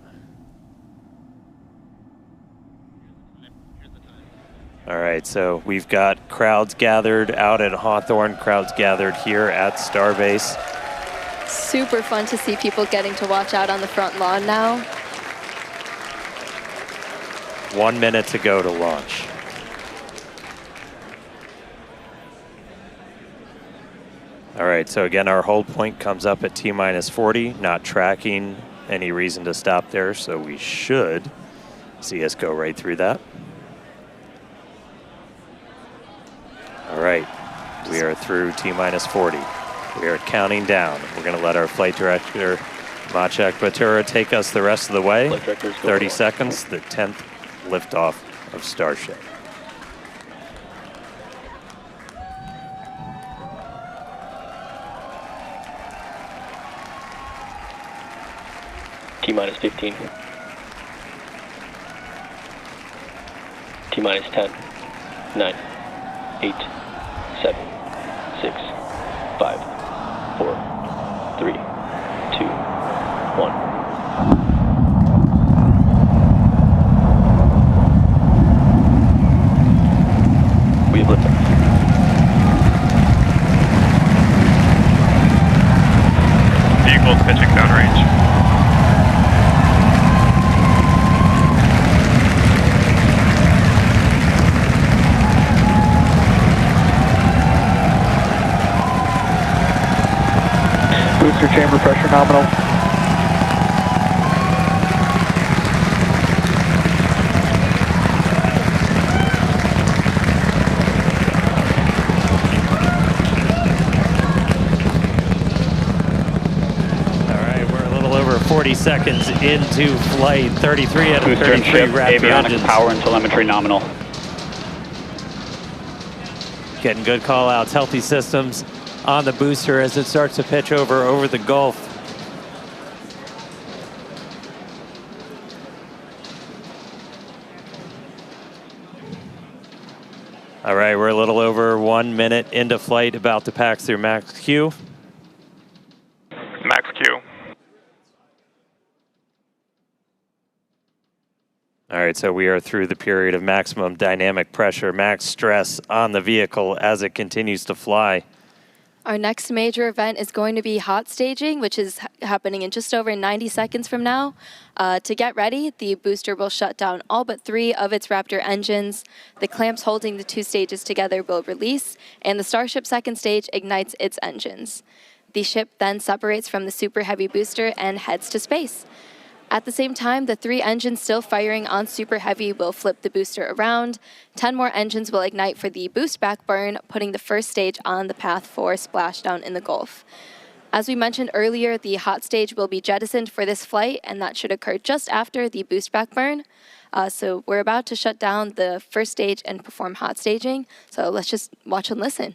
All right, so we've got crowds gathered out at Hawthorne, crowds gathered here at Starbase. Super fun to see people getting to watch out on the front lawn now. 1 minute to go to launch. All right, so again, our hold point comes up at T-minus 40, not tracking any reason to stop there, so we should see us go right through that. All right, we are through T-minus 40. We are counting down. We're going to let our flight director, Maciek Batura, take us the rest of the way. 30 seconds, the 10th liftoff of Starship. T-minus 15. T-minus 10. 9. 8. 7. 6. 5. 4. 3. 2. 1. We have liftoff. Vehicles pitching downrange. Booster chamber pressure nominal. 40 seconds into flight. 33 out of Booster and 33 ship, Raptor avionics, engines. power and telemetry nominal. Getting good call outs, healthy systems on the booster as it starts to pitch over the Gulf. All right, we're a little over 1 minute into flight, about to pass through max Q. Max Q. All right, so we are through the period of maximum dynamic pressure, max stress on the vehicle as it continues to fly. Our next major event is going to be hot staging, which is happening in just over 90 seconds from now. To get ready, the booster will shut down all but 3 of its Raptor engines. The clamps holding the 2 stages together will release, and the Starship second stage ignites its engines. The ship then separates from the Super Heavy booster and heads to space. At the same time, the 3 engines still firing on Super Heavy will flip the booster around. 10 more engines will ignite for the boost back burn, putting the first stage on the path for splashdown in the Gulf. As we mentioned earlier, the hot stage will be jettisoned for this flight, and that should occur just after the boost back burn. So we're about to shut down the first stage and perform hot staging. So let's just watch and listen.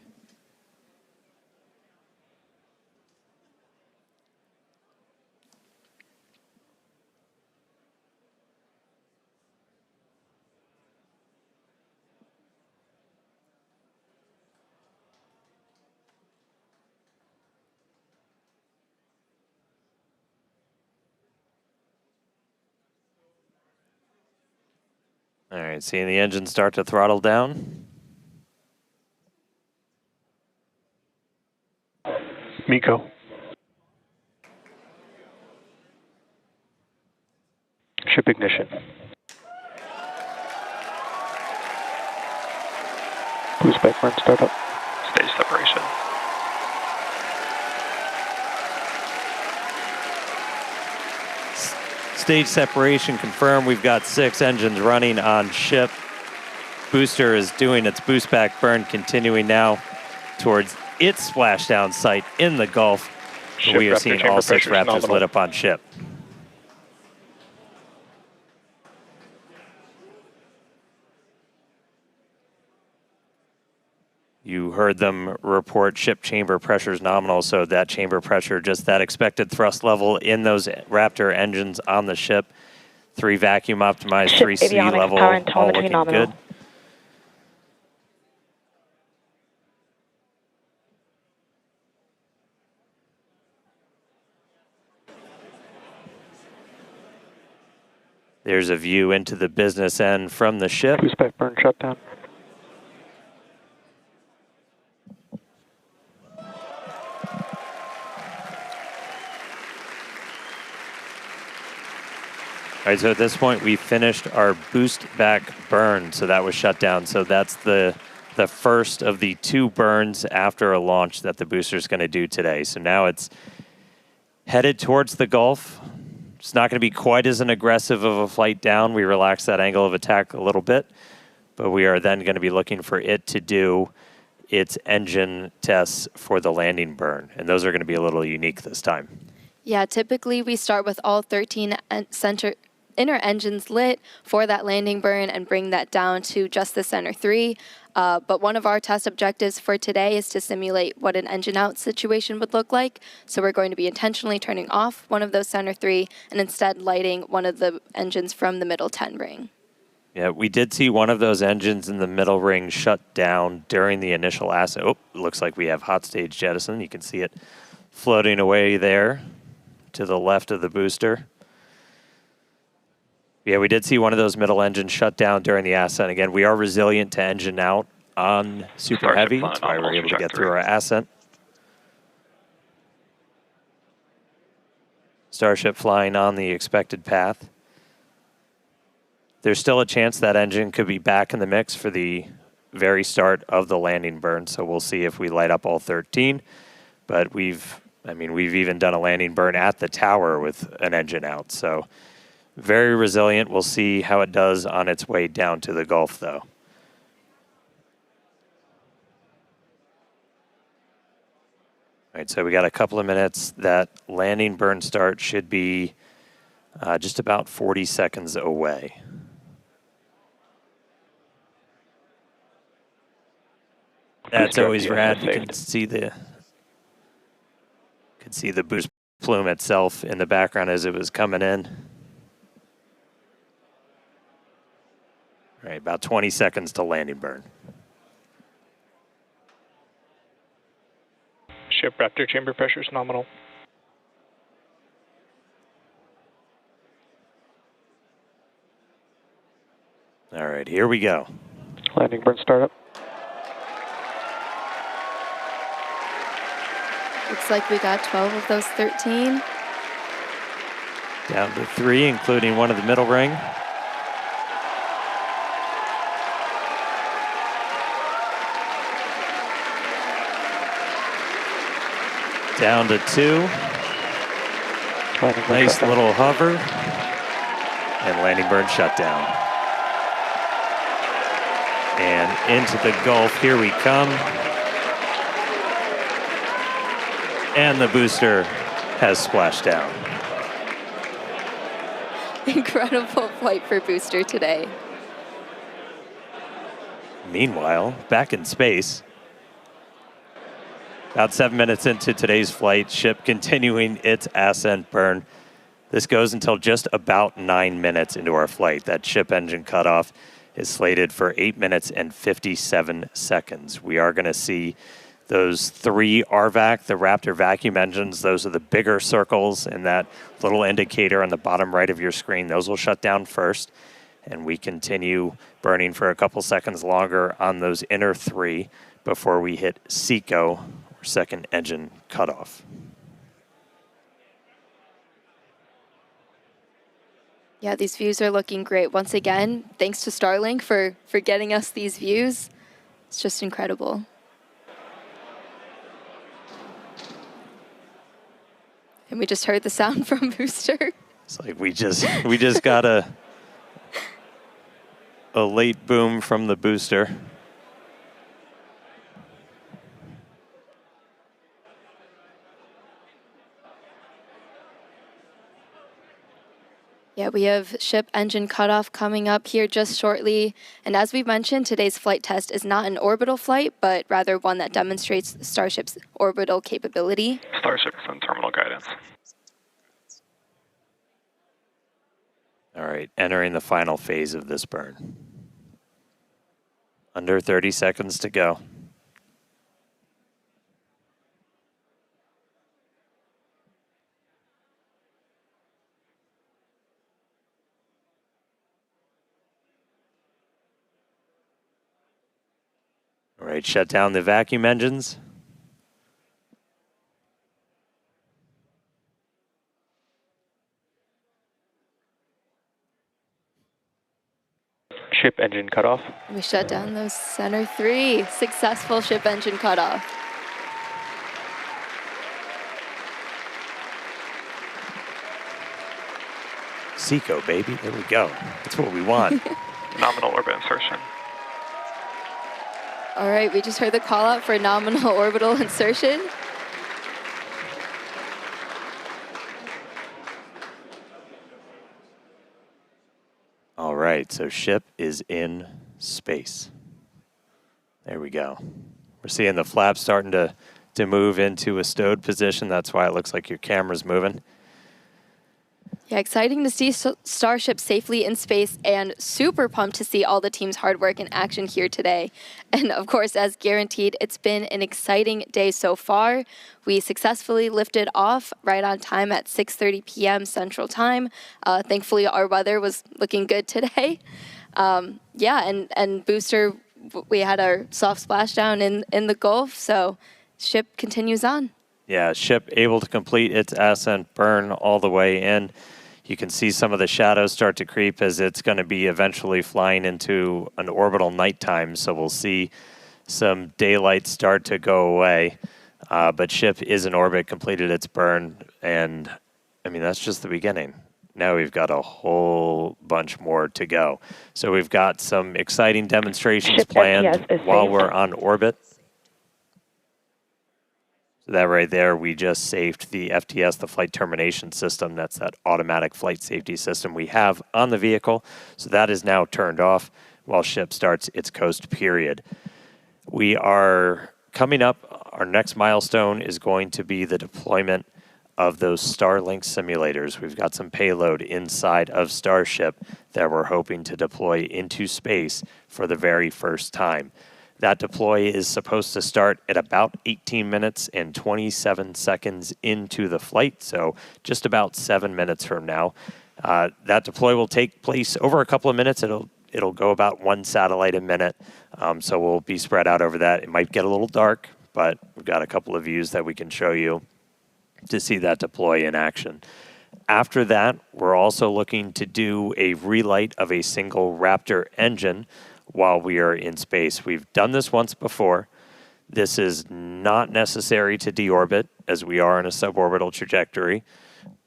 All right, seeing the engine start to throttle down. MECO. Ship ignition. Boost back burn startup. Stage separation. Stage separation confirmed. We've got 6 engines running on ship. Booster is doing its boost back burn, continuing now towards its splashdown site in the Gulf. Ship We are Raptor seeing chamber all 6 pressure is Raptors nominal. lit up on ship. You heard them report ship chamber pressures nominal, so that chamber pressure, just that expected thrust level in those Raptor engines on the ship. 3 vacuum optimized, Ship 3 sea avionics, level, power and all telemetry looking nominal. good. There's a view into the business end from the ship. Boost back burn shutdown. All right, so at this point, we finished our boost back burn, so that was shut down. So that's the first of the 2 burns after a launch that the booster is going to do today. So now it's headed towards the Gulf. It's not going to be quite as an aggressive of a flight down. We relaxed that angle of attack a little bit, but we are then going to be looking for it to do its engine tests for the landing burn, and those are going to be a little unique this time. Yeah, typically we start with all 13 inner engines lit for that landing burn and bring that down to just the center 3. But one of our test objectives for today is to simulate what an engine out situation would look like. So we're going to be intentionally turning off one of those center 3 and instead lighting one of the engines from the middle 10 ring. Yeah, we did see one of those engines in the middle ring shut down during the initial ascent. Oh, looks like we have hot stage jettison. You can see it floating away there to the left of the booster. Yeah, we did see one of those middle engines shut down during the ascent. Again, we are resilient to engine out on Super Starship Heavy. flying That's why we're able to get through our ascent. Starship flying on the expected path. There's still a chance that engine could be back in the mix for the very start of the landing burn, so we'll see if we light up all 13. But we've even done a landing burn at the tower with an engine out, so very resilient. We'll see how it does on its way down to the Gulf, though. All right, so we got a couple of minutes. That landing burn start should be just about 40 seconds away. That's always rad. You can see the boost plume itself in the background as it was coming in. All right, about 20 seconds to landing burn. Ship Raptor chamber pressure is nominal. All right, here we go. Landing burn startup. Looks like we got 12 of those 13. Down to 3, including one of the middle ring. Down to 2. Nice little hover. And landing burn shutdown. And into the Gulf, here we come. And the booster has splashed down. Incredible flight for booster today. Meanwhile, back in space, about 7 minutes into today's flight, ship continuing its ascent burn. This goes until just about 9 minutes into our flight. That ship engine cutoff is slated for 8 minutes and 57 seconds. We are going to see those 3 RVAC, the Raptor vacuum engines. Those are the bigger circles in that little indicator on the bottom right of your screen. Those will shut down first, and we continue burning for a couple seconds longer on those inner 3 before we hit SECO, or second engine cutoff. Yeah, these views are looking great. Once again, thanks to Starlink for getting us these views. It's just incredible. And we just heard the sound from booster. It's like we just got a late boom from the booster. Yeah, we have ship engine cutoff coming up here just shortly. And as we mentioned, today's flight test is not an orbital flight, but rather one that demonstrates Starship's orbital capability. Starship is on terminal guidance. All right, entering the final phase of this burn. Under 30 seconds to go. All right, shut down the vacuum engines. Ship engine cutoff. We shut down those center 3. Successful ship engine cutoff. SECO, baby. There we go. That's what we want. Nominal orbit insertion. All right, we just heard the call out for nominal orbital insertion. All right, so ship is in space. There we go. We're seeing the flaps starting to move into a stowed position. That's why it looks like your camera's moving. Yeah, exciting to see Starship safely in space, and super pumped to see all the team's hard work in action here today. And of course, as guaranteed, it's been an exciting day so far. We successfully lifted off right on time at 6:30 p.m. Central Time. Thankfully, our weather was looking good today. And booster, we had our soft splashdown in the Gulf, so ship continues on. Yeah, ship able to complete its ascent burn all the way in. You can see some of the shadows start to creep as it's going to be eventually flying into an orbital nighttime. So we'll see some daylight start to go away. But ship is in orbit, completed its burn. And I mean, that's just the beginning. Now we've got a whole bunch more to go. So we've got some exciting demonstrations planned while we're on orbit. So that right there, we just saved the FTS, the flight termination system. That's that automatic flight safety system we have on the vehicle. So that is now turned off while ship starts its coast period. We are coming up, our next milestone is going to be the deployment of those Starlink simulators. We've got some payload inside of Starship that we're hoping to deploy into space for the very first time. That deploy is supposed to start at about 18 minutes and 27 seconds into the flight, so just about 7 minutes from now. That deploy will take place over a couple of minutes. It'll go about one satellite a minute, so we'll be spread out over that. It might get a little dark, but we've got a couple of views that we can show you to see that deploy in action. After that, we're also looking to do a relight of a single Raptor engine while we are in space. We've done this once before. This is not necessary to deorbit, as we are in a suborbital trajectory,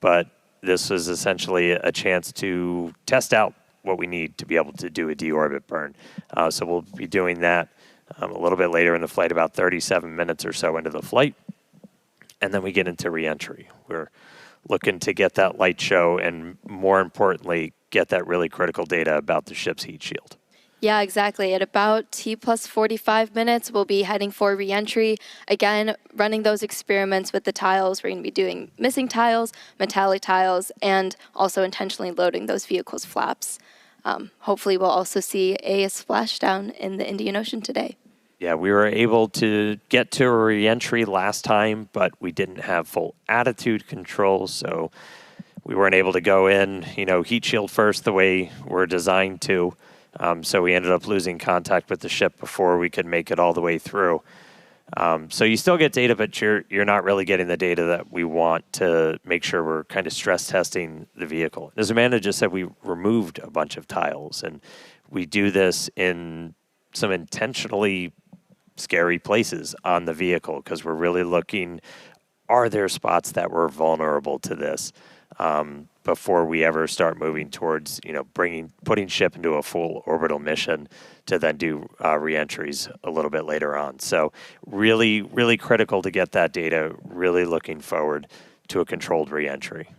but this is essentially a chance to test out what we need to be able to do a deorbit burn. So we'll be doing that a little bit later in the flight, about 37 minutes or so into the flight. And then we get into reentry. We're looking to get that light show and, more importantly, get that really critical data about the ship's heat shield. Yeah, exactly. At about T plus 45 minutes, we'll be heading for reentry. Again, running those experiments with the tiles. We're going to be doing missing tiles, metallic tiles, and also intentionally loading those vehicles' flaps. Hopefully, we'll also see a splashdown in the Indian Ocean today. Yeah, we were able to get to a reentry last time, but we didn't have full attitude control, so we weren't able to go in, heat shield first the way we're designed to. So we ended up losing contact with the ship before we could make it all the way through. So you still get data, but you're not really getting the data that we want to make sure we're kind of stress testing the vehicle. As Amanda just said, we removed a bunch of tiles, and we do this in some intentionally scary places on the vehicle because we're really looking, are there spots that were vulnerable to this? Before we ever start moving towards, putting ship into a full orbital mission to then do reentries a little bit later on. So really, really critical to get that data, really looking forward to a controlled reentry.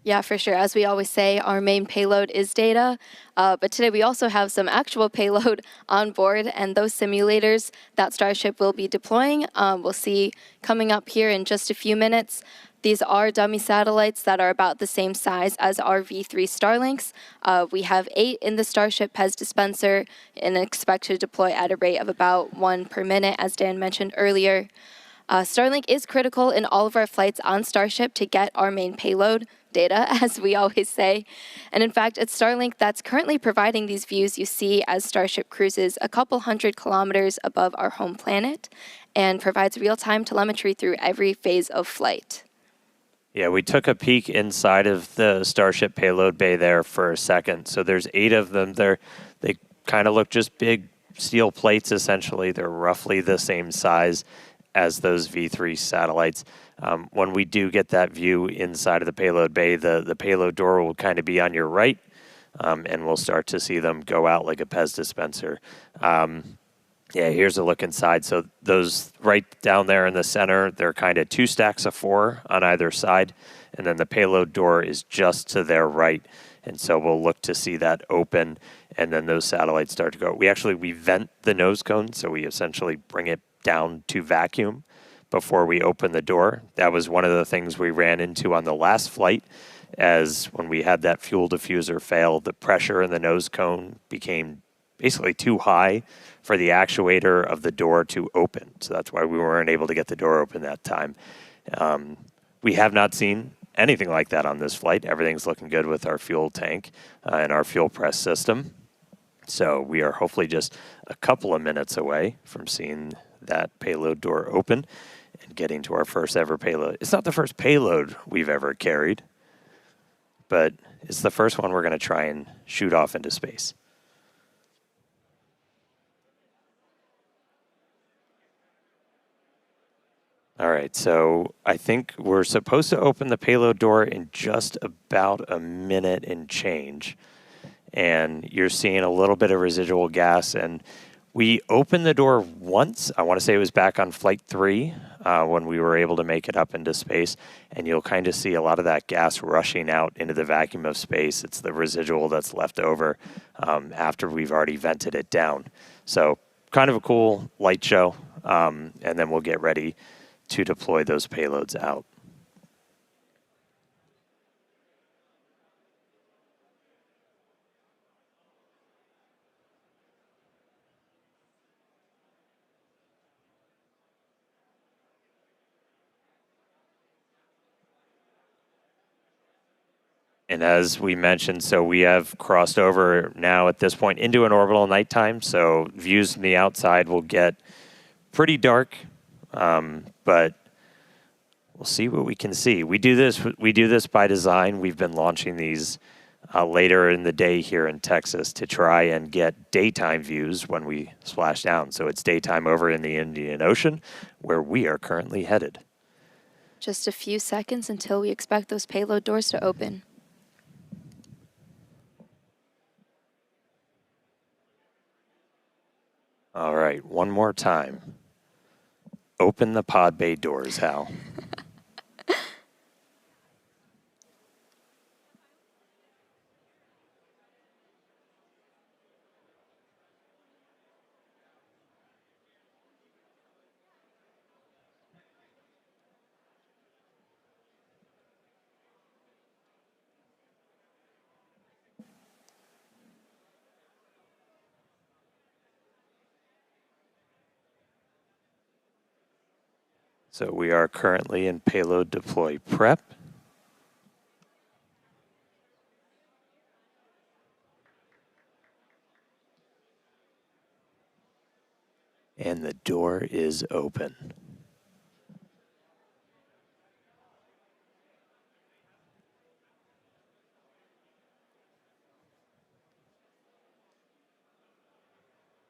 Yeah, for sure. As we always say, our main payload is data, but today we also have some actual payload on board, and those simulators that Starship will be deploying, we'll see coming up here in just a few minutes. These are dummy satellites that are about the same size as our V3 Starlinks. We have 8 in the Starship PEZ dispenser and expect to deploy at a rate of about 1 per minute, as Dan mentioned earlier. Starlink is critical in all of our flights on Starship to get our main payload data, as we always say. And in fact, it's Starlink that's currently providing these views you see as Starship cruises a couple hundred kilometers above our home planet and provides real-time telemetry through every phase of flight. Yeah, we took a peek inside of the Starship payload bay there for a second. So there's 8 of them there. They kind of look just big steel plates, essentially. They're roughly the same size as those V3 satellites. When we do get that view inside of the payload bay, the payload door will kind of be on your right, and we'll start to see them go out like a PEZ dispenser. Yeah, here's a look inside. So those right down there in the center, they're kind of 2 stacks of 4 on either side, and then the payload door is just to their right. And so we'll look to see that open, and then those satellites start to go. We vent the nose cone, so we essentially bring it down to vacuum before we open the door. That was one of the things we ran into on the last flight, as when we had that fuel diffuser fail, the pressure in the nose cone became basically too high for the actuator of the door to open. So that's why we weren't able to get the door open that time. We have not seen anything like that on this flight. Everything's looking good with our fuel tank and our fuel press system. So we are hopefully just a couple of minutes away from seeing that payload door open and getting to our first ever payload. It's not the first payload we've ever carried, but it's the first one we're going to try and shoot off into space. All right, so I think we're supposed to open the payload door in just about a minute and change. And you're seeing a little bit of residual gas. And we opened the door once. I want to say it was back on flight 3. when we were able to make it up into space. And you'll kind of see a lot of that gas rushing out into the vacuum of space. It's the residual that's left over after we've already vented it down. So kind of a cool light show. And then we'll get ready to deploy those payloads out. And as we mentioned, so we have crossed over now at this point into an orbital nighttime. So views from the outside will get pretty dark, but we'll see what we can see. We do this by design. We've been launching these later in the day here in Texas to try and get daytime views when we splash down. So it's daytime over in the Indian Ocean, where we are currently headed. Just a few seconds until we expect those payload doors to open. All right, one more time. Open the pod bay doors, Hal. So we are currently in payload deploy prep. And the door is open.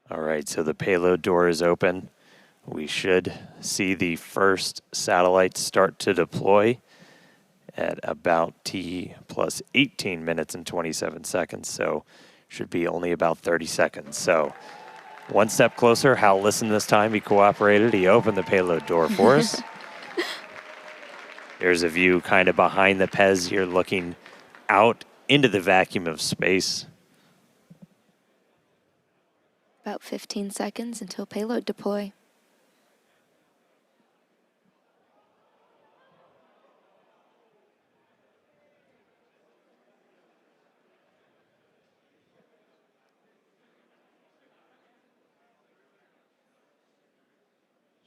All right, so the payload door is open. We should see the first satellites start to deploy at about T plus 18 minutes and 27 seconds. So should be only about 30 seconds. So one step closer. Hal listened this time. He cooperated. He opened the payload door for us. There's a view kind of behind the Pez. You're looking out into the vacuum of space. About 15 seconds until payload deploy.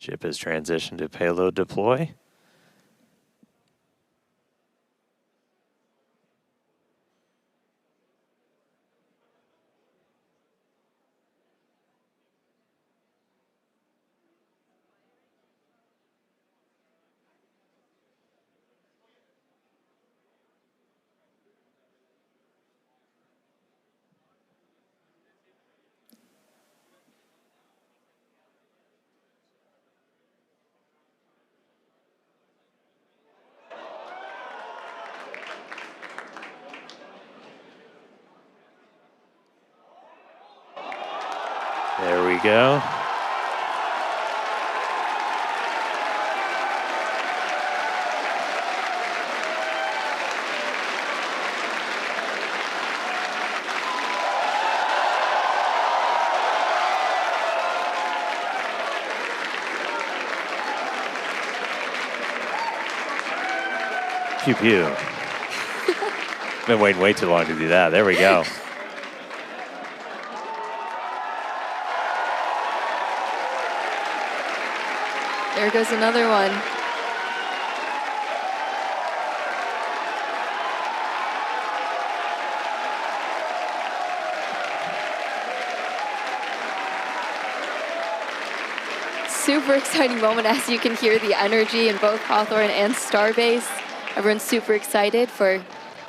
Ship has transitioned to payload deploy. There we go. Pew pew. Been waiting way too long to do that. There we go. There goes another one. Super exciting moment, as you can hear the energy in both Hawthorne and Starbase. Everyone's super excited for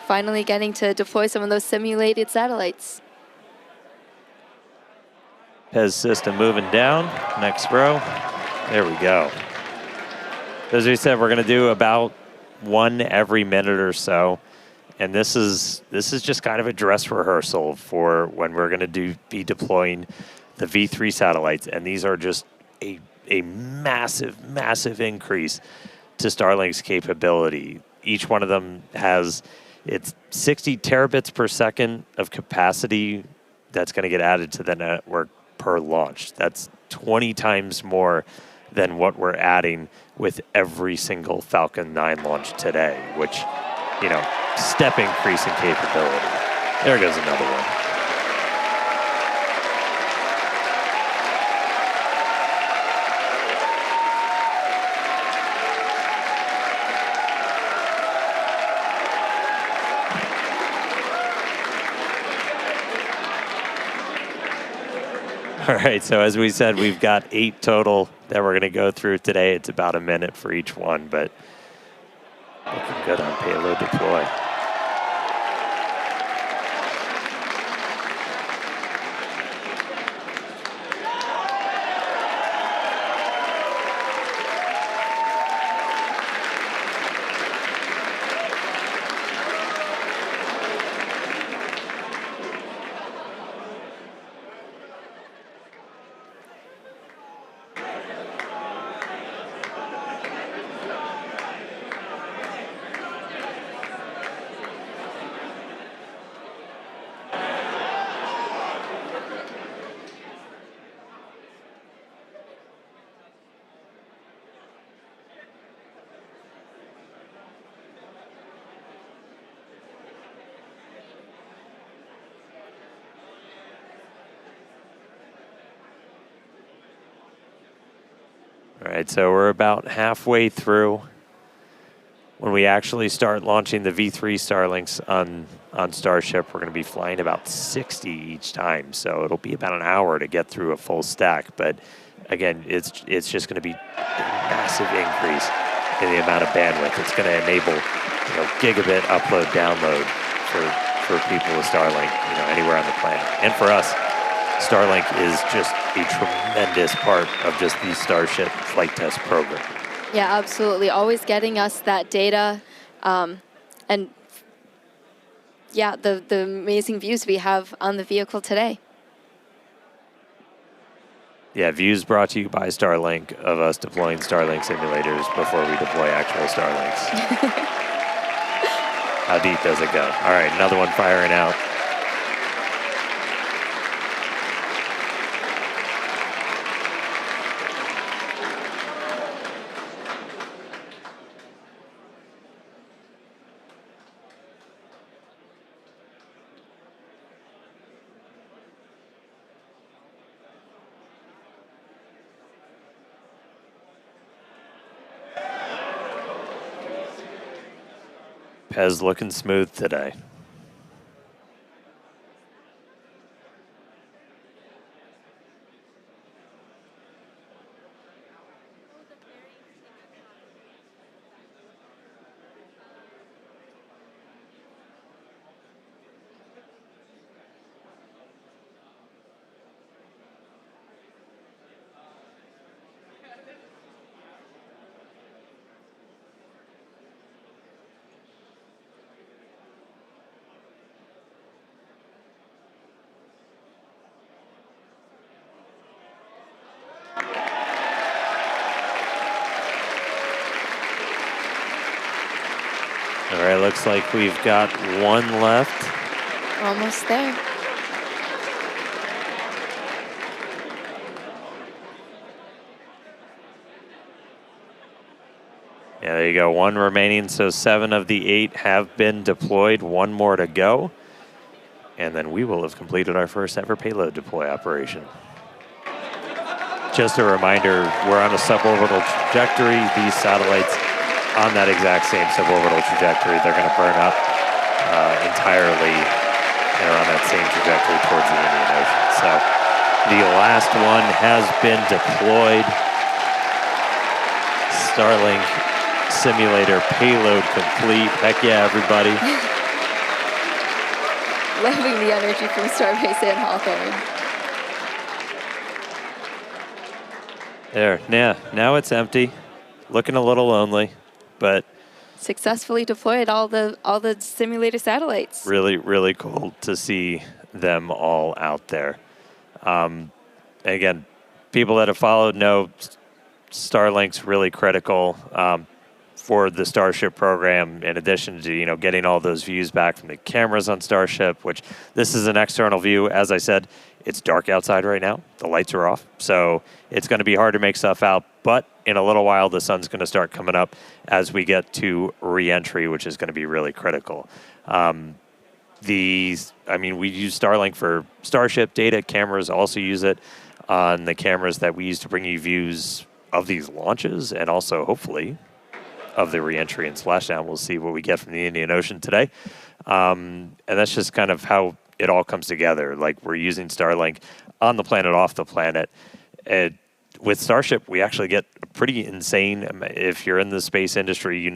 finally getting to deploy some of those simulated satellites. Pez system moving down. Next row. There we go. As we said, we're going to do about one every minute or so. And this is just kind of a dress rehearsal for when we're going to be deploying the V3 satellites. And these are just a massive, massive increase to Starlink's capability. Each one of them has it's 60 terabits per second of capacity that's going to get added to the network per launch. That's 20 times more than what we're adding with every single Falcon 9 launch today, which, step increase in capability. There goes another one. All right, so as we said, we've got 8 total that we're going to go through today. It's about a minute for each one, but looking good on payload deploy. All right, so we're about halfway through. When we actually start launching the V3 Starlinks on Starship, we're going to be flying about 60 each time. So it'll be about an hour to get through a full stack. But again, it's just going to be a massive increase in the amount of bandwidth. It's going to enable gigabit upload download for people with Starlink anywhere on the planet. And for us, Starlink is just a tremendous part of just the Starship flight test program. Yeah, absolutely. Always getting us that data. And yeah, the amazing views we have on the vehicle today. Yeah, views brought to you by Starlink of us deploying Starlink simulators before we deploy actual Starlinks. How deep does it go? All right, another one firing out. Pez looking smooth today. All right, looks like we've got one left. Almost there. Yeah, there you go. One remaining, so 7 of the 8 have been deployed. One more to go. And then we will have completed our first ever payload deploy operation. Just a reminder, we're on a suborbital trajectory. These satellites on that exact same suborbital trajectory, they're going to burn up entirely and are on that same trajectory towards the Indian Ocean. So the last one has been deployed. Starlink simulator payload complete. Heck yeah, everybody. Loving the energy from Starbase and Hawthorne. There, yeah, now it's empty. Looking a little lonely, but Successfully deployed all the simulator satellites. really, really cool to see them all out there. Again, people that have followed know Starlink's really critical for the Starship program, in addition to, getting all those views back from the cameras on Starship, which this is an external view. As I said, it's dark outside right now. The lights are off. So it's going to be hard to make stuff out. But in a little while, the sun's going to start coming up as we get to re-entry, which is going to be really critical. We use Starlink for Starship data. Cameras also use it on the cameras that we use to bring you views of these launches and also, hopefully, of the re-entry and splashdown. We'll see what we get from the Indian Ocean today. And that's just kind of how it all comes together. Like, we're using Starlink on the planet, off the planet. With Starship, we actually get a pretty insane, if you're in the space industry,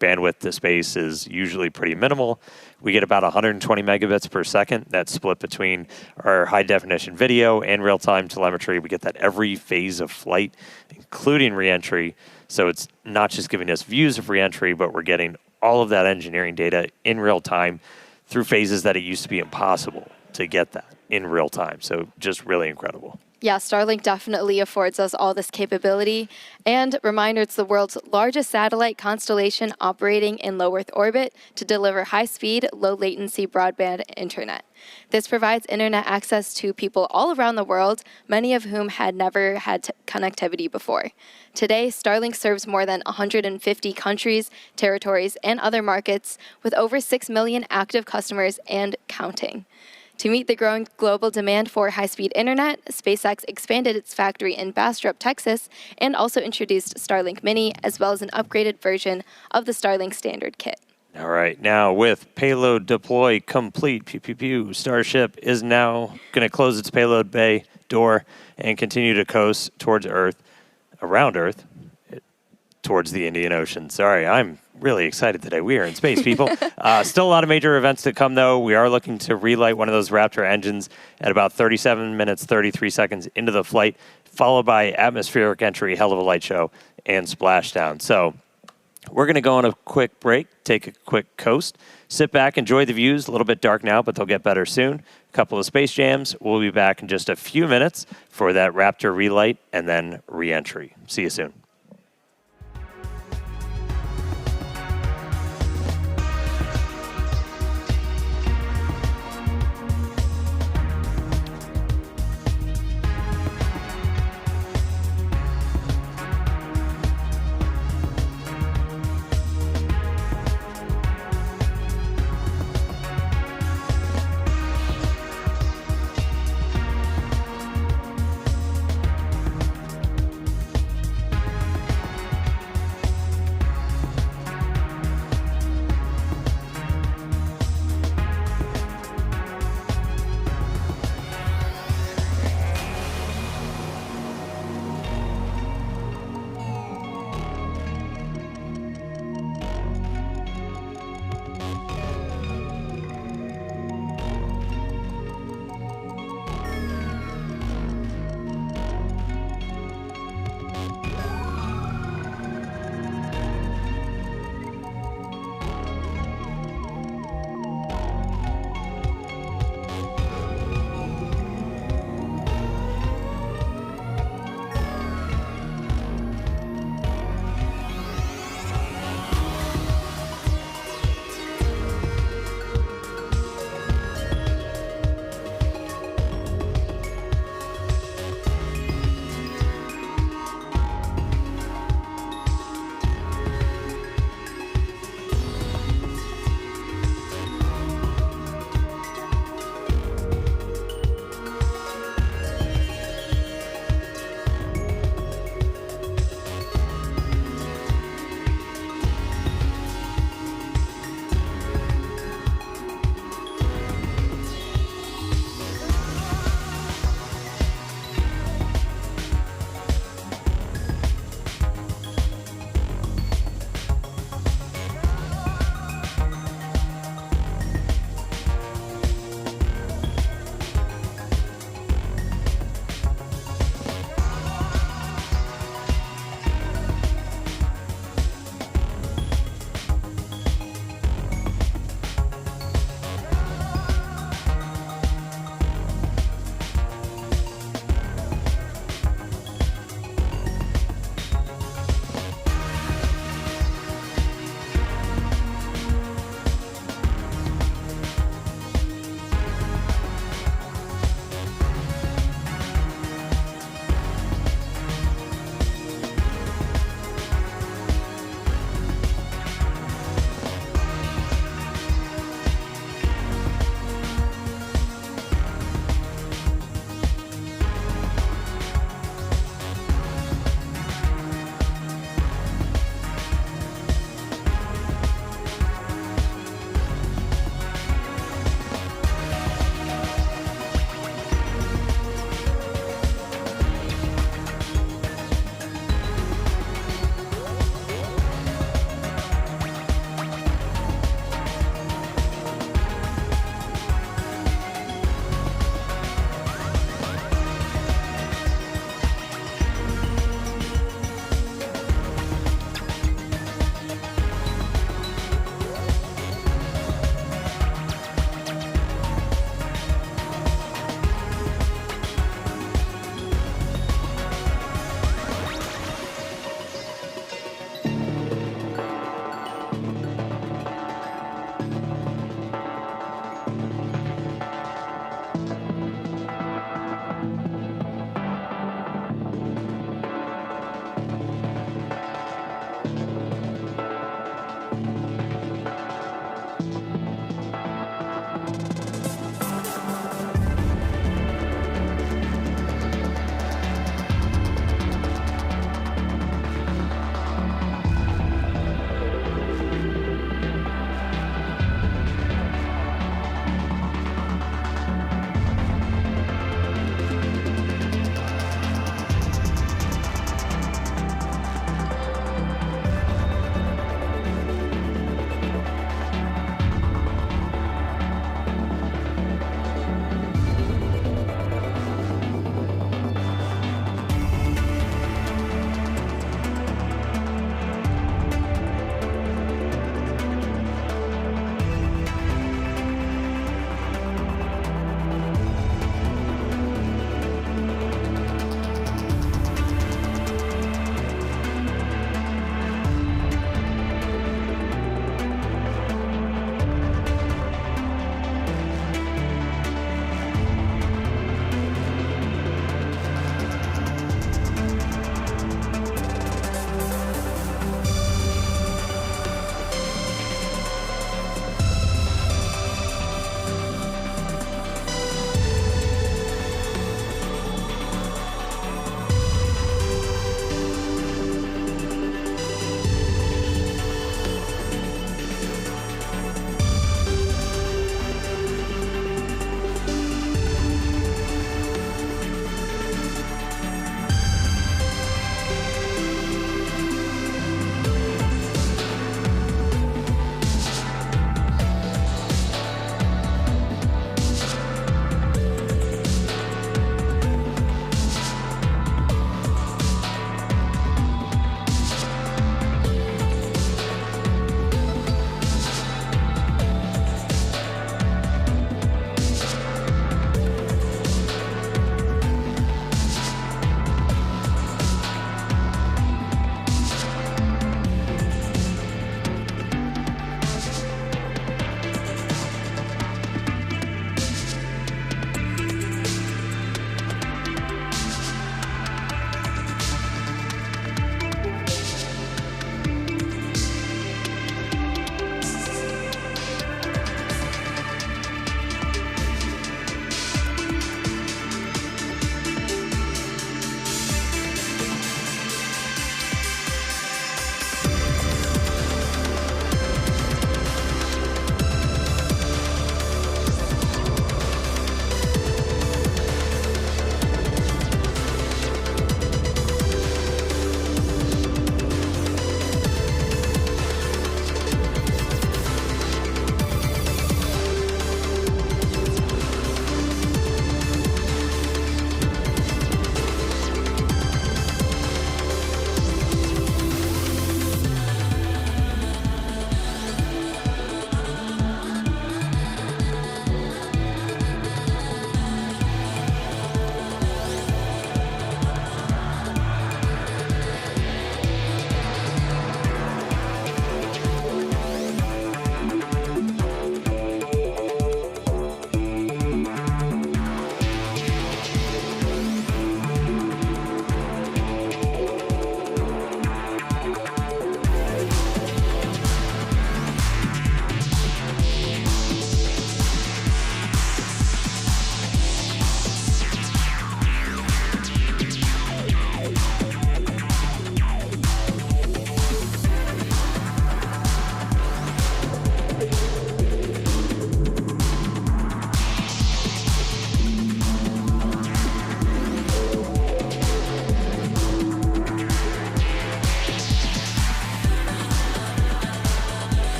bandwidth to space is usually pretty minimal. We get about 120 megabits per second. That's split between our high-definition video and real-time telemetry. We get that every phase of flight, including re-entry. So it's not just giving us views of re-entry, but we're getting all of that engineering data in real time through phases that it used to be impossible to get that in real time. So just really incredible. Yeah, Starlink definitely affords us all this capability. And reminder, it's the world's largest satellite constellation operating in low Earth orbit to deliver high-speed, low-latency broadband internet. This provides internet access to people all around the world, many of whom had never had connectivity before. Today, Starlink serves more than 150 countries, territories, and other markets, with over 6 million active customers and counting. To meet the growing global demand for high-speed internet, SpaceX expanded its factory in Bastrop, Texas, and also introduced Starlink Mini, as well as an upgraded version of the Starlink Standard kit. All right, now with payload deploy complete, Starship is now going to close its payload bay door and continue to coast towards Earth, around Earth, towards the Indian Ocean. Sorry, I'm really excited today. We are in space, people. Still a lot of major events to come, though. We are looking to relight one of those Raptor engines at about 37 minutes, 33 seconds into the flight, followed by atmospheric entry, hell of a light show, and splashdown. So we're going to go on a quick break, take a quick coast, sit back, enjoy the views. A little bit dark now, but they'll get better soon. A couple of space jams. We'll be back in just a few minutes for that Raptor relight and then re-entry. See you soon.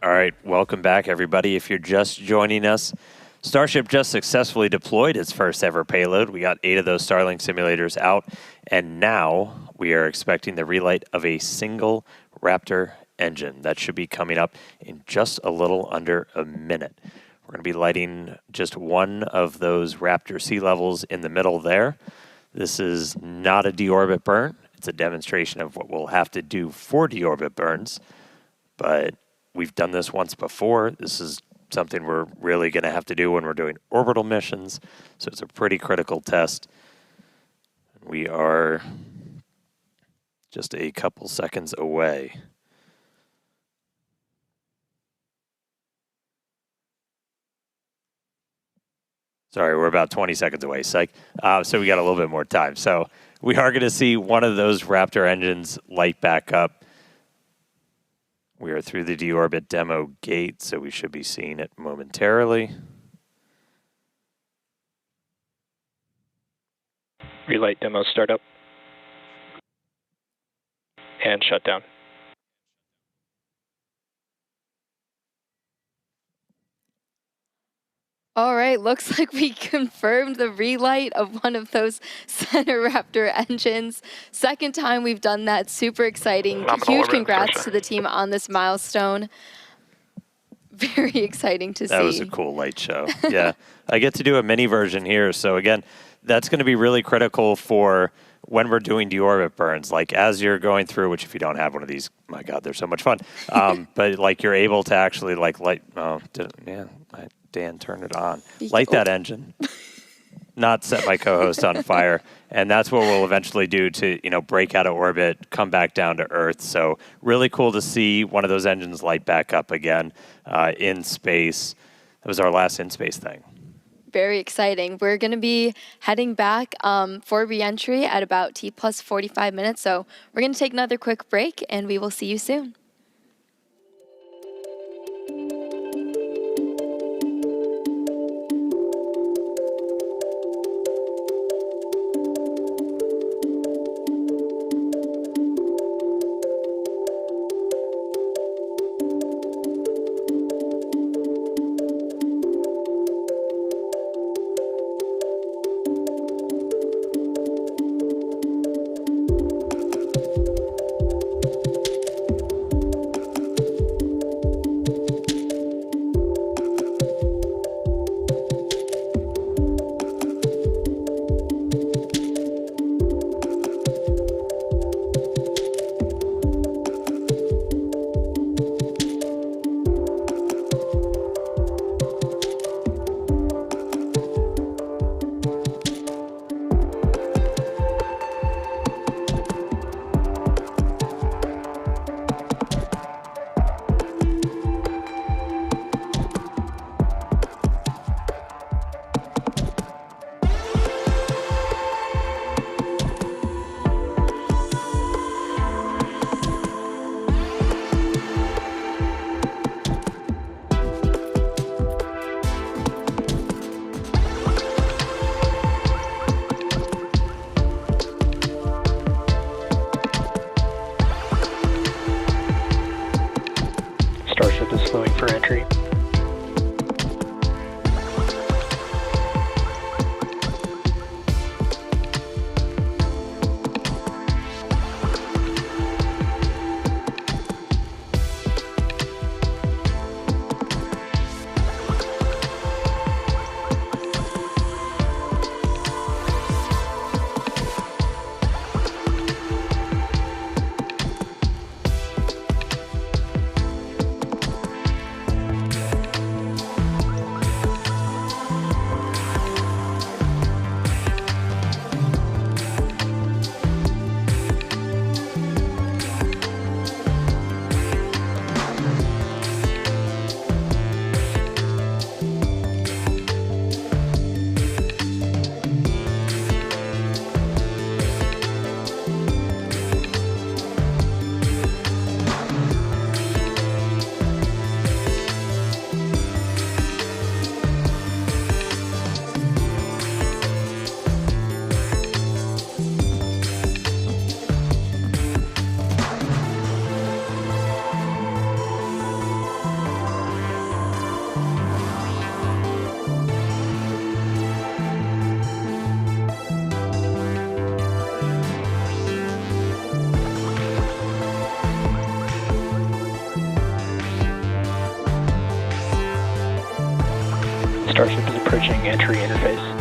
All right, welcome back, everybody. If you're just joining us, Starship just successfully deployed its first ever payload. We got 8 of those Starlink simulators out, and now we are expecting the relight of a single Raptor engine. That should be coming up in just a little under a minute. We're going to be lighting just one of those Raptor sea levels in the middle there. This is not a deorbit burn. It's a demonstration of what we'll have to do for deorbit burns, but we've done this once before. This is something we're really going to have to do when we're doing orbital missions. So it's a pretty critical test. We are just a couple seconds away. Sorry, we're about 20 seconds away, psych. So we got a little bit more time. So we are going to see one of those Raptor engines light back up. We are through the deorbit demo gate, so we should be seeing it momentarily. Relight demo startup. And shutdown. All right, looks like we confirmed the relight of one of those center Raptor engines. Second time we've done that. Super exciting. Nominal Huge orbit congrats insertion. to the team on this milestone. Very exciting to see. That was a cool light show. Yeah, I get to do a mini version here. So again, that's going to be really critical for when we're doing deorbit burns. Like as you're going through, which if you don't have one of these, my God, they're so much fun. But like you're able to actually like light. Oh, Dan, turn it on. Light that engine. Not set my co-host on fire. And that's what we'll eventually do to, break out of orbit, come back down to Earth. So really cool to see one of those engines light back up again in space. That was our last in-space thing. Very exciting. We're going to be heading back for re-entry at about T plus 45 minutes. So we're going to take another quick break, and we will see you soon. Starship is slowing for entry. Starship is approaching entry interface.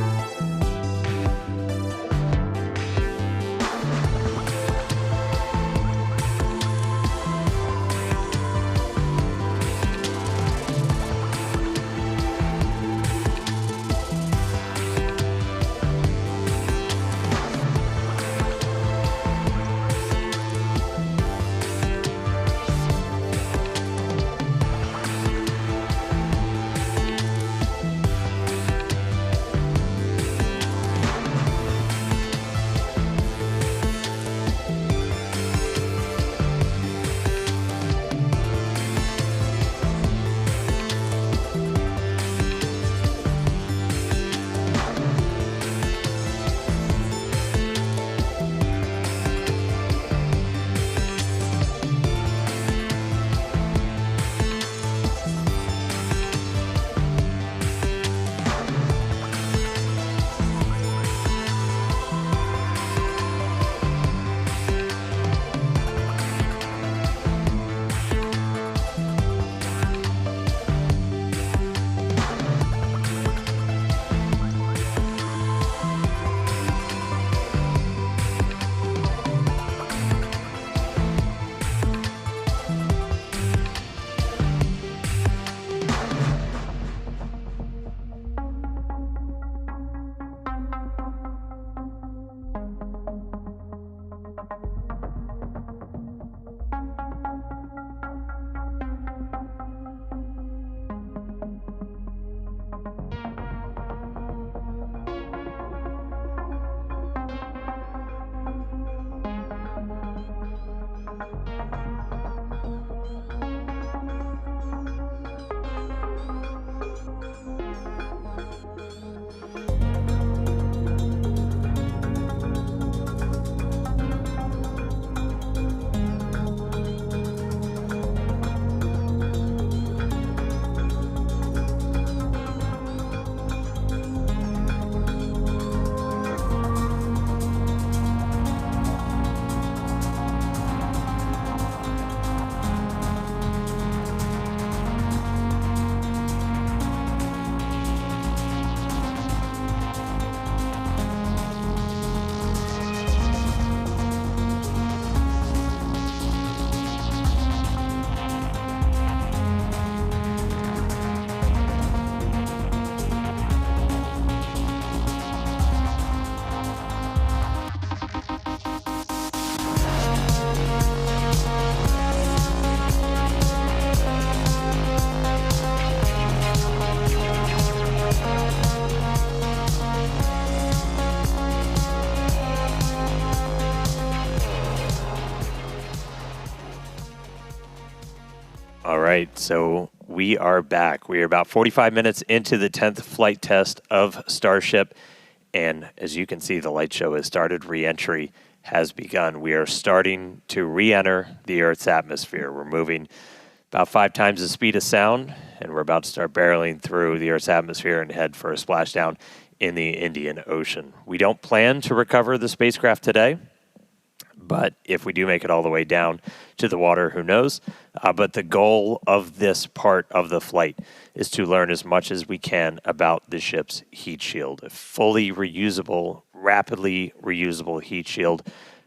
All right, so we are back. We are about 45 minutes into the 10th flight test of Starship. And as you can see, the light show has started. Re-entry has begun. We are starting to re-enter the Earth's atmosphere. We're moving about 5 times the speed of sound, and we're about to start barreling through the Earth's atmosphere and head for a splashdown in the Indian Ocean. We don't plan to recover the spacecraft today, but if we do make it all the way down to the water, who knows? But the goal of this part of the flight is to learn as much as we can about the ship's heat shield. A fully reusable, rapidly reusable heat shield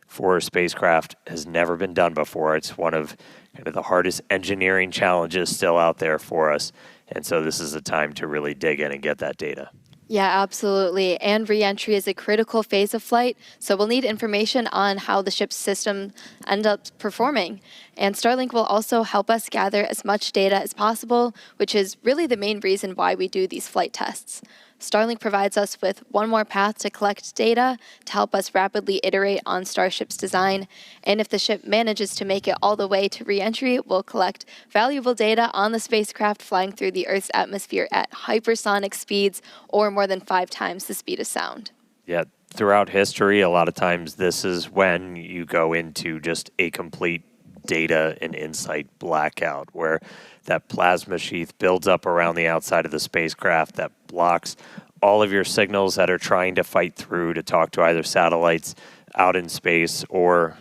for a spacecraft has never been done before. It's one of kind of the hardest engineering challenges still out there for us. And so this is a time to really dig in and get that data. Yeah, absolutely. And re-entry is a critical phase of flight, so we'll need information on how the ship's system end up performing. And Starlink will also help us gather as much data as possible, which is really the main reason why we do these flight tests. Starlink provides us with one more path to collect data to help us rapidly iterate on Starship's design. And if the ship manages to make it all the way to re-entry, we'll collect valuable data on the spacecraft flying through the Earth's atmosphere at hypersonic speeds, or more than 5 times the speed of sound. Yeah, throughout history, a lot of times this is when you go into just a complete data and insight blackout, where that plasma sheath builds up around the outside of the spacecraft that blocks all of your signals that are trying to fight through to talk to either satellites out in space or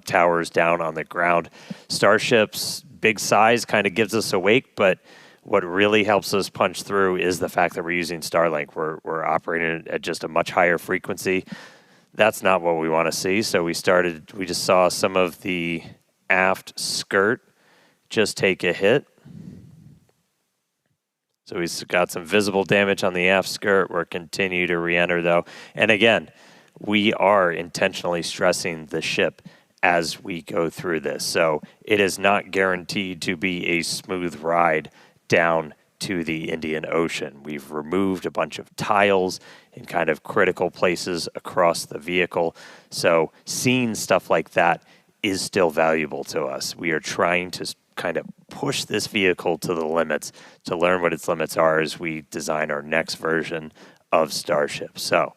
towers down on the ground. Starship's big size kind of gives us awake, but What really helps us punch through is the fact that we're using Starlink. We're operating at just a much higher frequency. That's not what we want to see. So we just saw some of the aft skirt just take a hit. So we've got some visible damage on the aft skirt. We're continue to re-enter though. And again, we are intentionally stressing the ship as we go through this. So it is not guaranteed to be a smooth ride down to the Indian Ocean. We've removed a bunch of tiles in kind of critical places across the vehicle. So seeing stuff like that is still valuable to us. We are trying to kind of push this vehicle to the limits to learn what its limits are as we design our next version of Starship. So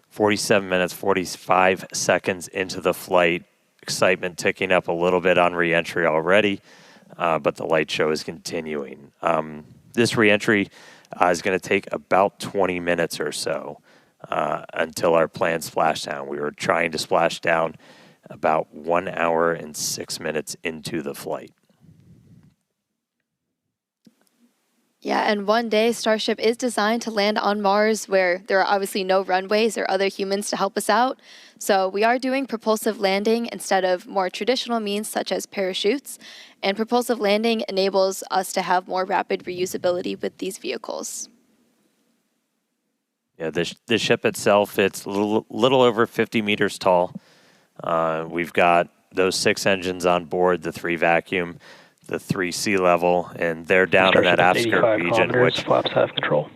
47 minutes, 45 seconds into the flight, excitement ticking up a little bit on reentry already, but the light show is continuing. This reentry is going to take about 20 minutes or so until our planned splashdown. We were trying to splash down about 1 hour and 6 minutes into the flight. Yeah, and one day Starship is designed to land on Mars where there are obviously no runways or other humans to help us out. So we are doing propulsive landing instead of more traditional means such as parachutes. And propulsive landing enables us to have more rapid reusability with these vehicles. Yeah, the ship itself, it's a little over 50 meters tall. We've got those 6 engines on board, the 3 vacuum, the 3 sea level, and they're down in that aft skirt region, which flaps have control.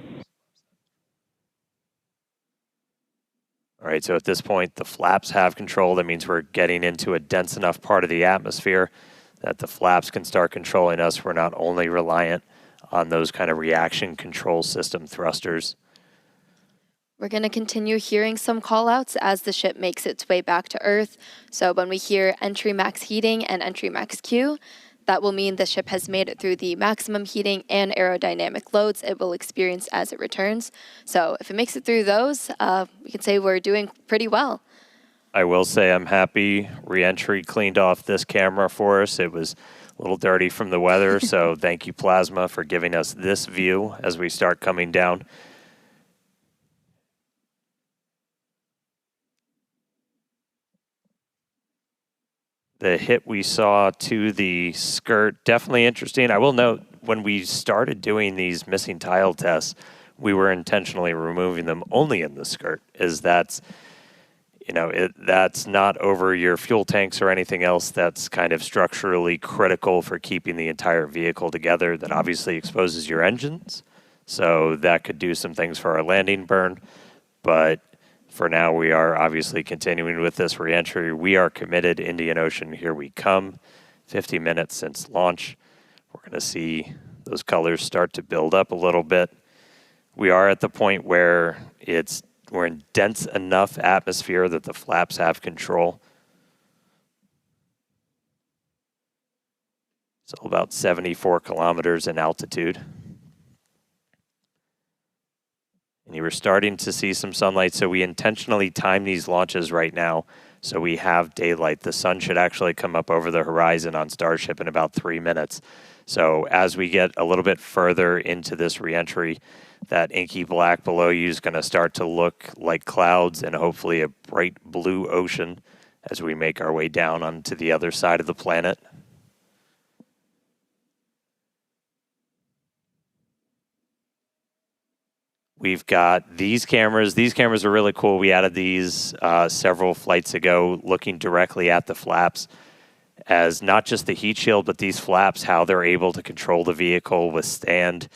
All right, so at this point, the flaps have control. That means we're getting into a dense enough part of the atmosphere that the flaps can start controlling us. We're not only reliant on those kind of reaction control system thrusters. We're going to continue hearing some callouts as the ship makes its way back to Earth. So when we hear entry max heating and entry max Q, that will mean the ship has made it through the maximum heating and aerodynamic loads it will experience as it returns. So if it makes it through those, we can say we're doing pretty well. I will say I'm happy re-entry cleaned off this camera for us. It was a little dirty from the weather, so thank you, Plasma, for giving us this view as we start coming down. The hit we saw to the skirt, definitely interesting. I will note, when we started doing these missing tile tests, we were intentionally removing them only in the skirt, as that's, that's not over your fuel tanks or anything else that's kind of structurally critical for keeping the entire vehicle together. That obviously exposes your engines, so that could do some things for our landing burn, but for now, we are obviously continuing with this reentry. We are committed. Indian Ocean, here we come. 50 minutes since launch. We're going to see those colors start to build up a little bit. We are at the point where we're in dense enough atmosphere that the flaps have control. So about 74 kilometers in altitude. And you were starting to see some sunlight, so we intentionally time these launches right now so we have daylight. The sun should actually come up over the horizon on Starship in about 3 minutes. So as we get a little bit further into this reentry, that inky black below you is going to start to look like clouds and hopefully a bright blue ocean as we make our way down onto the other side of the planet. We've got these cameras. These cameras are really cool. We added these several flights ago, looking directly at the flaps as not just the heat shield, but these flaps, how they're able to control the vehicle, withstand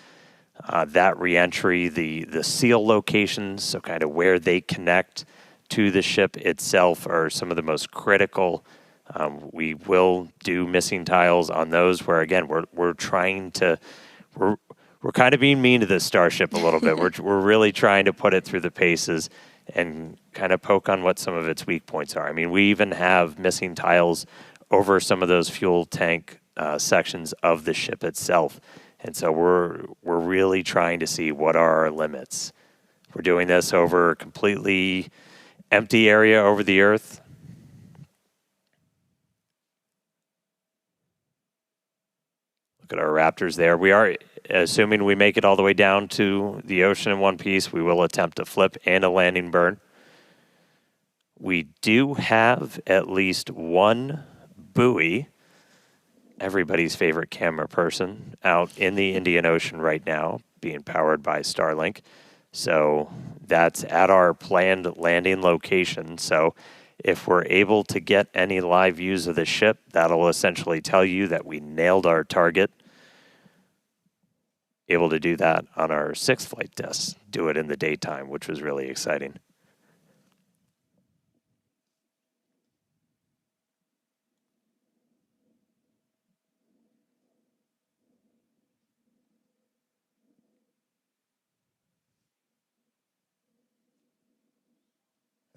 that reentry, the seal locations, so kind of where they connect to the ship itself are some of the most critical. We will do missing tiles on those where, again, we're trying to... We're kind of being mean to this Starship a little bit. We're really trying to put it through the paces and kind of poke on what some of its weak points are. I mean, we even have missing tiles over some of those fuel tank sections of the ship itself. And so we're really trying to see what are our limits. We're doing this over a completely empty area over the Earth. Look at our Raptors there. We are, assuming we make it all the way down to the ocean in one piece, we will attempt a flip and a landing burn. We do have at least one buoy, everybody's favorite camera person, out in the Indian Ocean right now, being powered by Starlink. So that's at our planned landing location. So if we're able to get any live views of the ship, that'll essentially tell you that we nailed our target. Able to do that on our 6th flight test, do it in the daytime, which was really exciting.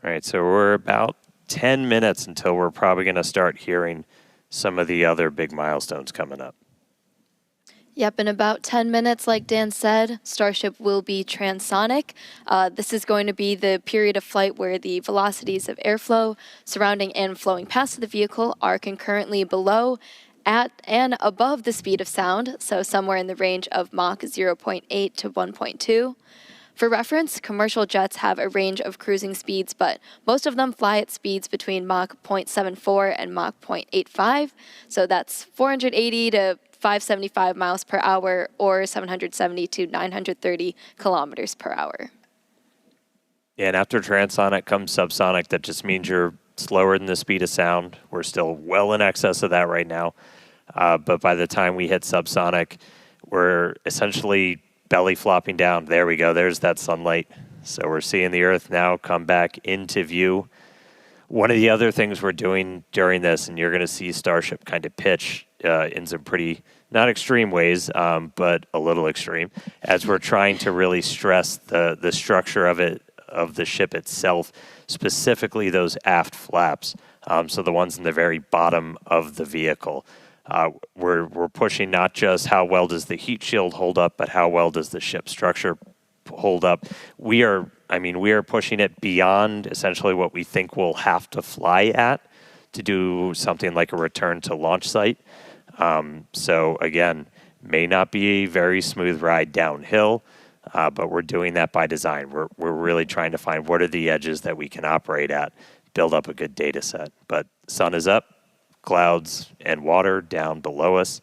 All right, so we're about 10 minutes until we're probably going to start hearing some of the other big milestones coming up. Yep, in about 10 minutes, like Dan said, Starship will be transonic. This is going to be the period of flight where the velocities of airflow surrounding and flowing past the vehicle are concurrently below, at, and above the speed of sound, so somewhere in the range of Mach 0.8 to 1.2. For reference, commercial jets have a range of cruising speeds, but most of them fly at speeds between Mach 0.74 and Mach 0.85, so that's 480 to 575 miles per hour or 770 to 930 kilometers per hour. And after transonic comes subsonic. That just means you're slower than the speed of sound. We're still well in excess of that right now. But by the time we hit subsonic, we're essentially belly flopping down. There we go. There's that sunlight. So we're seeing the Earth now come back into view. One of the other things we're doing during this, and you're going to see Starship kind of pitch in some pretty, not extreme ways, but a little extreme, as we're trying to really stress the structure of the ship itself, specifically those aft flaps, so the ones in the very bottom of the vehicle. We're pushing not just how well does the heat shield hold up, but how well does the ship structure hold up. We are pushing it beyond essentially what we think we'll have to fly at to do something like a return to launch site. So again, may not be a very smooth ride downhill, but we're doing that by design. We're really trying to find what are the edges that we can operate at, build up a good data set. But sun is up, clouds and water down below us.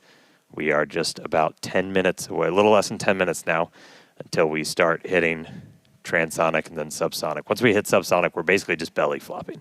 We are just about 10 minutes away, a little less than 10 minutes now, until we start hitting transonic and then subsonic. Once we hit subsonic, we're basically just belly flopping.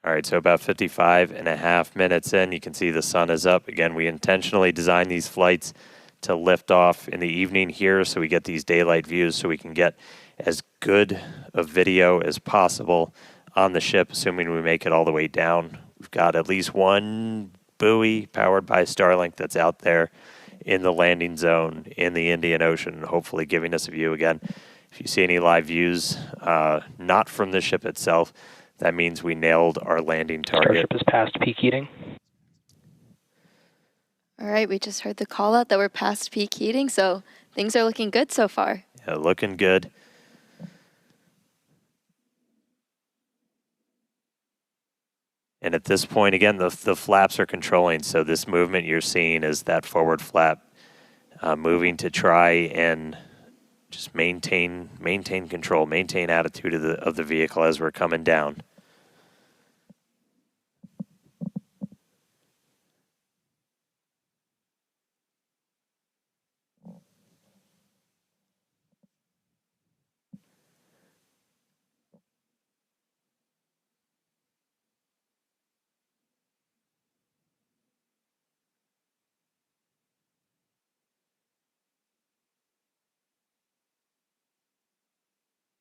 All right, so about 55 and a half minutes in, you can see the sun is up. Again, we intentionally designed these flights to lift off in the evening here so we get these daylight views so we can get as good a video as possible on the ship, assuming we make it all the way down. We've got at least one buoy powered by Starlink that's out there in the landing zone in the Indian Ocean, hopefully giving us a view again. If you see any live views, not from the ship itself, that means we nailed our landing target. Starship is past peak heating. All right, we just heard the call out that we're past peak heating, so things are looking good so far. Yeah, looking good. And at this point, again, the flaps are controlling, so this movement you're seeing is that forward flap moving to try and just maintain control, maintain attitude of the vehicle as we're coming down.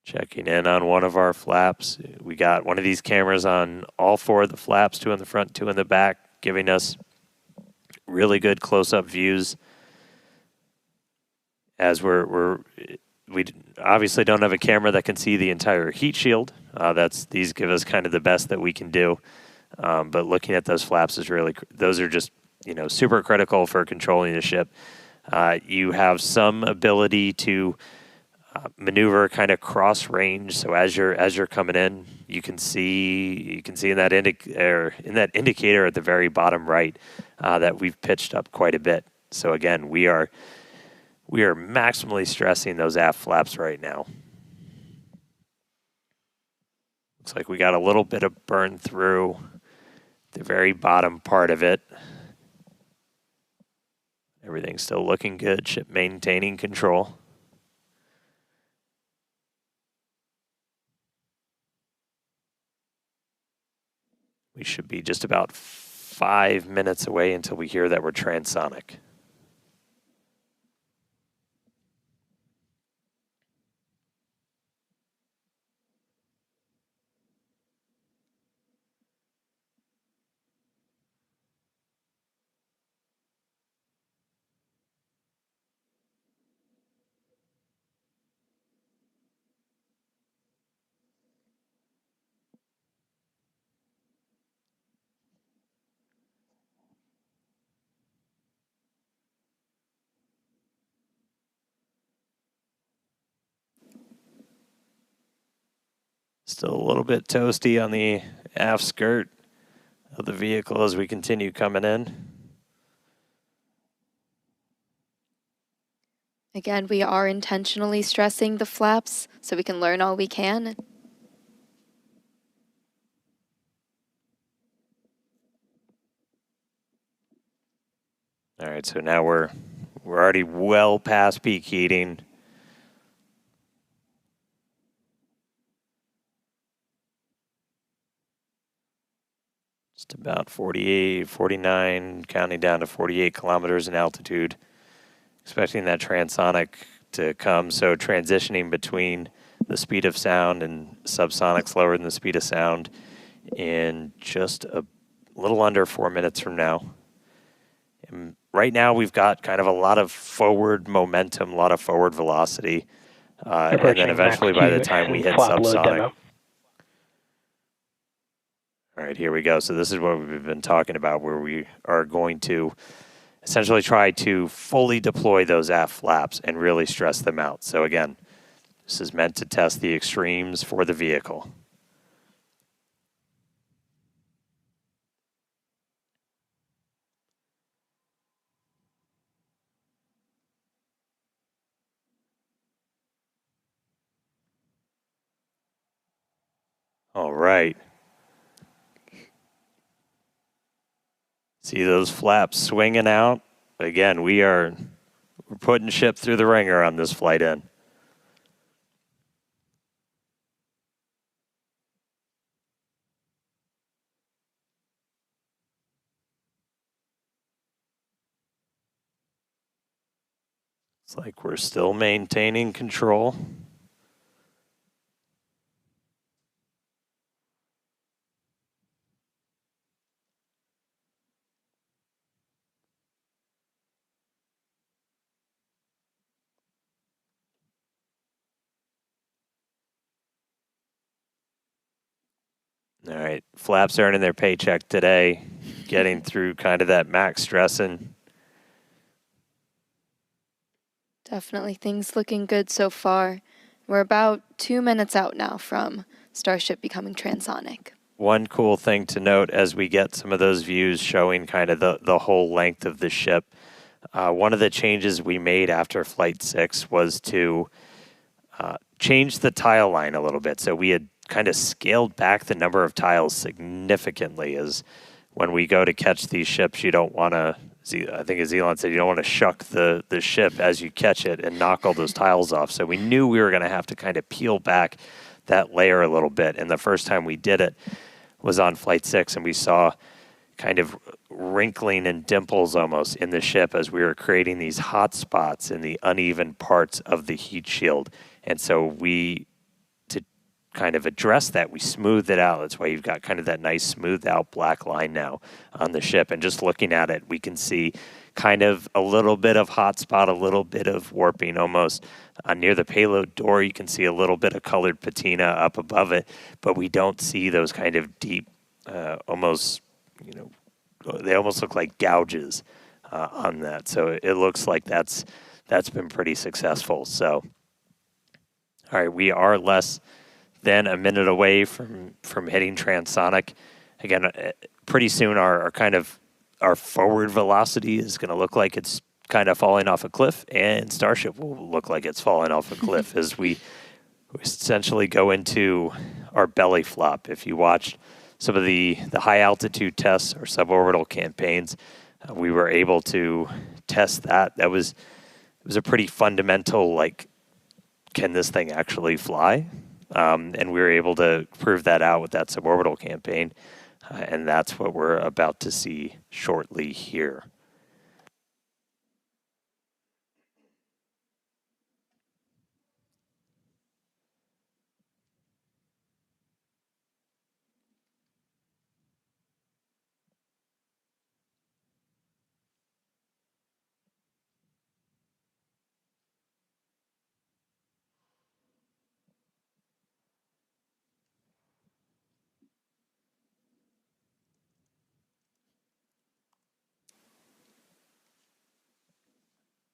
Checking in on one of our flaps. We got one of these cameras on all 4 of the flaps, 2 in the front, 2 in the back, giving us really good close-up views. As we obviously don't have a camera that can see the entire heat shield. These give us kind of the best that we can do. But looking at those flaps is really, those are just, super critical for controlling the ship. You have some ability to maneuver kind of cross range. So as you're coming in, you can see in that indicator at the very bottom right that we've pitched up quite a bit. So again, we are maximally stressing those aft flaps right now. Looks like we got a little bit of burn through the very bottom part of it. Everything's still looking good. Ship maintaining control. We should be just about 5 minutes away until we hear that we're transonic. Still a little bit toasty on the aft skirt of the vehicle as we continue coming in. Again, we are intentionally stressing the flaps so we can learn all we can. All right, so now we're already well past peak heating. Just about 48, 49, counting down to 48 kilometers in altitude. Expecting that transonic to come, so transitioning between the speed of sound and subsonic slower than the speed of sound in just a little under 4 minutes from now. And right now we've got kind of a lot of forward momentum, a lot of forward velocity, and then eventually by the time we hit subsonic. All right, here we go. So this is what we've been talking about, where we are going to essentially try to fully deploy those aft flaps and really stress them out. So again, this is meant to test the extremes for the vehicle. All right. See those flaps swinging out? Again, we're putting ship through the ringer on this flight in. It's like we're still maintaining control. All right, flaps earning their paycheck today, getting through kind of that max stressing. Definitely things looking good so far. We're about 2 minutes out now from Starship becoming transonic. One cool thing to note as we get some of those views showing kind of the whole length of the ship, one of the changes we made after Flight 6 was to change the tile line a little bit. So we had kind of scaled back the number of tiles significantly, as when we go to catch these ships, you don't want to, I think as Elon said, you don't want to shuck the ship as you catch it and knock all those tiles off. So we knew we were going to have to kind of peel back that layer a little bit. And the first time we did it was on Flight 6, and we saw kind of wrinkling and dimples almost in the ship as we were creating these hot spots in the uneven parts of the heat shield. And so we kind of address that. We smoothed it out. That's why you've got kind of that nice smoothed out black line now on the ship. And just looking at it, we can see kind of a little bit of hot spot, a little bit of warping almost. Near the payload door, you can see a little bit of colored patina up above it, but we don't see those kind of deep, almost, they almost look like gouges on that. So it looks like that's been pretty successful. So, all right, we are less than a minute away from hitting transonic. Again, pretty soon our forward velocity is going to look like it's kind of falling off a cliff, and Starship will look like it's falling off a cliff as we essentially go into our belly flop. If you watched some of the high altitude tests or suborbital campaigns, we were able to test that. It was a pretty fundamental, like, can this thing actually fly? And we were able to prove that out with that suborbital campaign. And that's what we're about to see shortly here.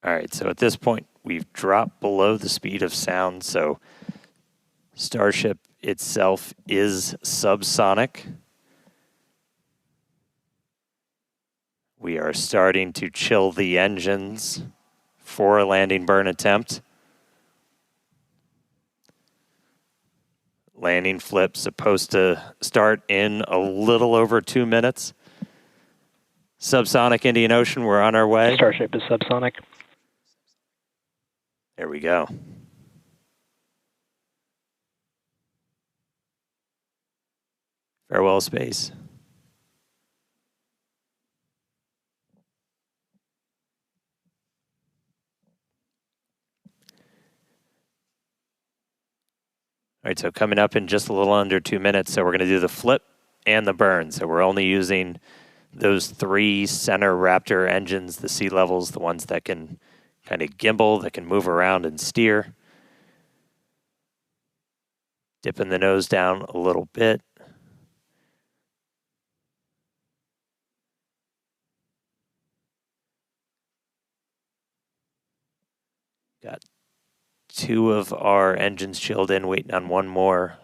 All right, so at this point, we've dropped below the speed of sound, so Starship itself is subsonic. We are starting to chill the engines for a landing burn attempt. Landing flip supposed to start in a little over 2 minutes. Subsonic Indian Ocean, we're on our way. Starship is subsonic. There we go. Farewell, space. All right, so coming up in just a little under 2 minutes, so we're going to do the flip and the burn. So we're only using those 3 center Raptor engines, the sea levels, the ones that can kind of gimbal, that can move around and steer. Dipping the nose down a little bit. Got 2 of our engines chilled in, waiting on 1 more.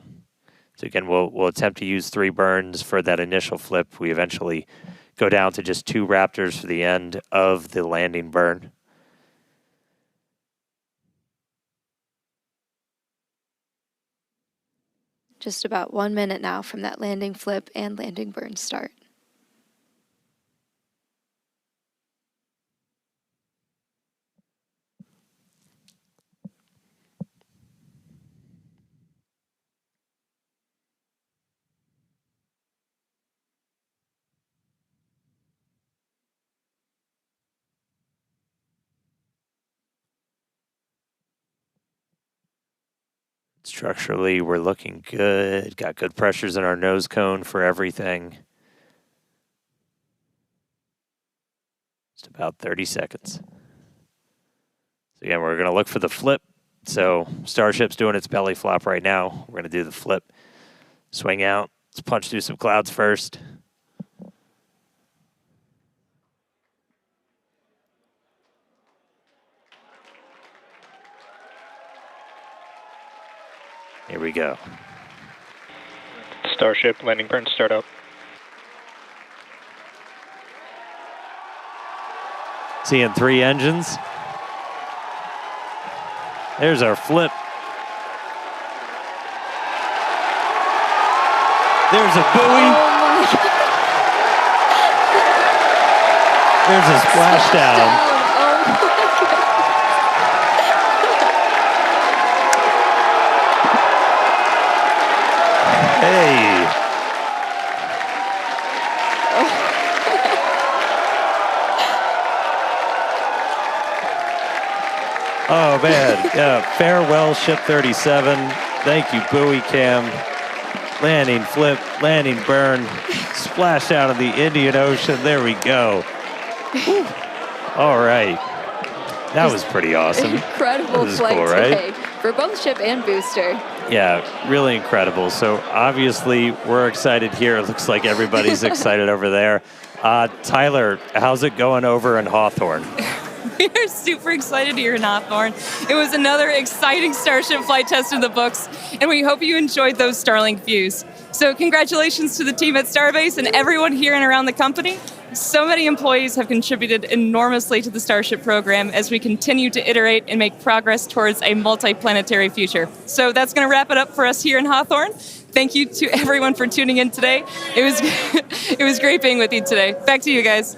So again, we'll attempt to use 3 burns for that initial flip. We eventually go down to just 2 Raptors for the end of the landing burn. Just about 1 minute now from that landing flip and landing burn start. Structurally, we're looking good. Got good pressures in our nose cone for everything. Just about 30 seconds. So again, we're going to look for the flip. So Starship's doing its belly flop right now. We're going to do the flip. Swing out. Let's punch through some clouds first. Here we go. Starship landing burn startup. Seeing 3 engines. There's our flip. There's a buoy. Oh my God. There's a splashdown. Oh my God. Hey. Oh man, yeah. Farewell, Ship 37. Thank you, buoy cam. Landing, flip, landing, burn. Splash out of the Indian Ocean. There we go. Whew. All right. That was pretty awesome. Incredible flight cool, right? today for both ship and booster. Yeah, really incredible. So obviously we're excited here. It looks like everybody's excited over there. Tyler, how's it going over in Hawthorne? We are super excited here in Hawthorne. It was another exciting Starship flight test in the books, and we hope you enjoyed those Starlink views. So congratulations to the team at Starbase and everyone here and around the company. So many employees have contributed enormously to the Starship program as we continue to iterate and make progress towards a multi-planetary future. So that's going to wrap it up for us here in Hawthorne. Thank you to everyone for tuning in today. It was great being with you today. Back to you guys.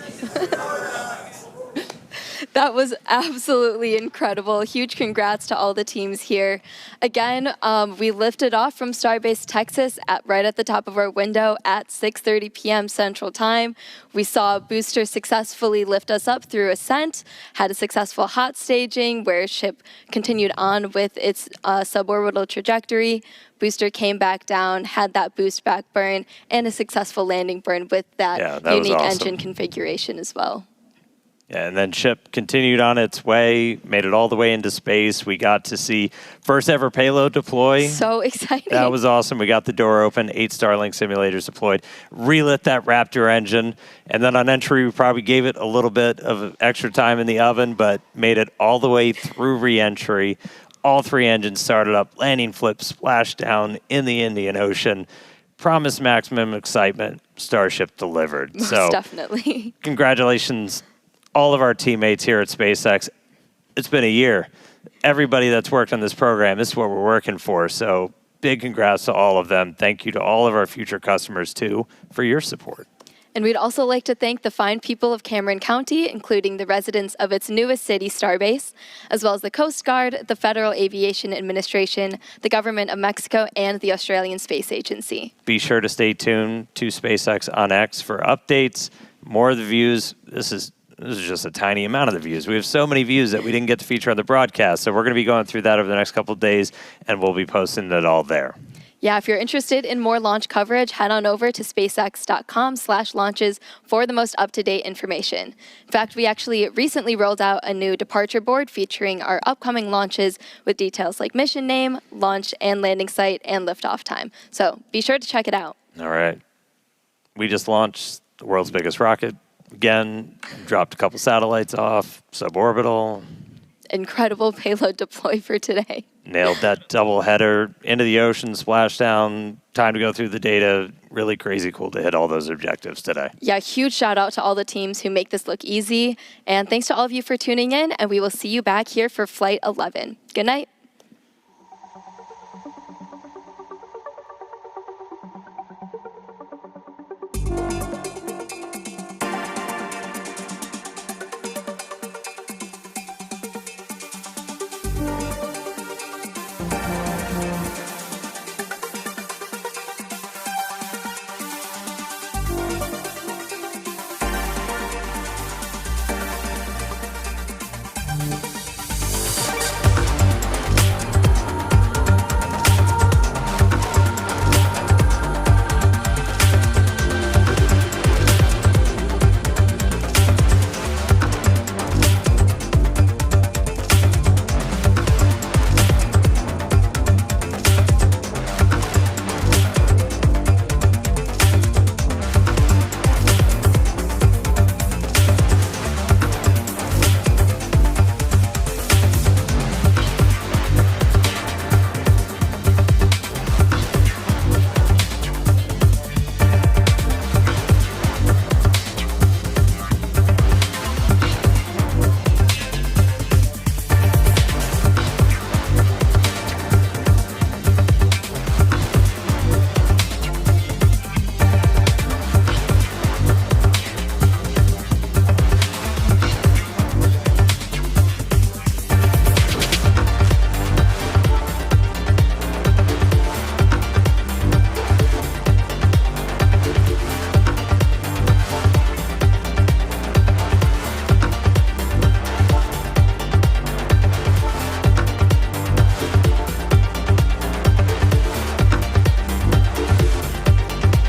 That was absolutely incredible. Huge congrats to all the teams here. Again, we lifted off from Starbase, Texas, right at the top of our window at 6:30 p.m. Central Time. We saw a booster successfully lift us up through ascent, had a successful hot staging where ship continued on with its suborbital trajectory. Booster came back down, had that boost back burn, and a successful landing burn with that unique awesome engine configuration as well. Yeah, and then ship continued on its way, made it all the way into space. We got to see first ever payload deploy. So exciting. That was awesome. We got the door open, 8 Starlink simulators deployed, relit that Raptor engine, and then on entry we probably gave it a little bit of extra time in the oven, but made it all the way through re-entry. All 3 engines started up, landing flip, splashdown in the Indian Ocean. Promised maximum excitement. Starship delivered. Most so definitely. Congratulations, all of our teammates here at SpaceX. It's been a year. Everybody that's worked on this program, this is what we're working for. So big congrats to all of them. Thank you to all of our future customers, too, for your support. And we'd also like to thank the fine people of Cameron County, including the residents of its newest city, Starbase, as well as the Coast Guard, the Federal Aviation Administration, the Government of Mexico, and the Australian Space Agency. Be sure to stay tuned to SpaceX on X for updates, more of the views. This is just a tiny amount of the views. We have so many views that we didn't get to feature on the broadcast. So we're going to be going through that over the next couple of days, and we'll be posting it all there. Yeah, if you're interested in more launch coverage, head on over to spacex.com/launches for the most up-to-date information. In fact, we actually recently rolled out a new departure board featuring our upcoming launches with details like mission name, launch and landing site, and liftoff time. So be sure to check it out. All right. We just launched the world's biggest rocket. Again, dropped a couple satellites off, suborbital. Incredible payload deploy for today. Nailed that double header into the ocean, splashdown, time to go through the data. Really crazy cool to hit all those objectives today. Yeah, huge shout out to all the teams who make this look easy. And thanks to all of you for tuning in, and we will see you back here for Flight 11. Good night.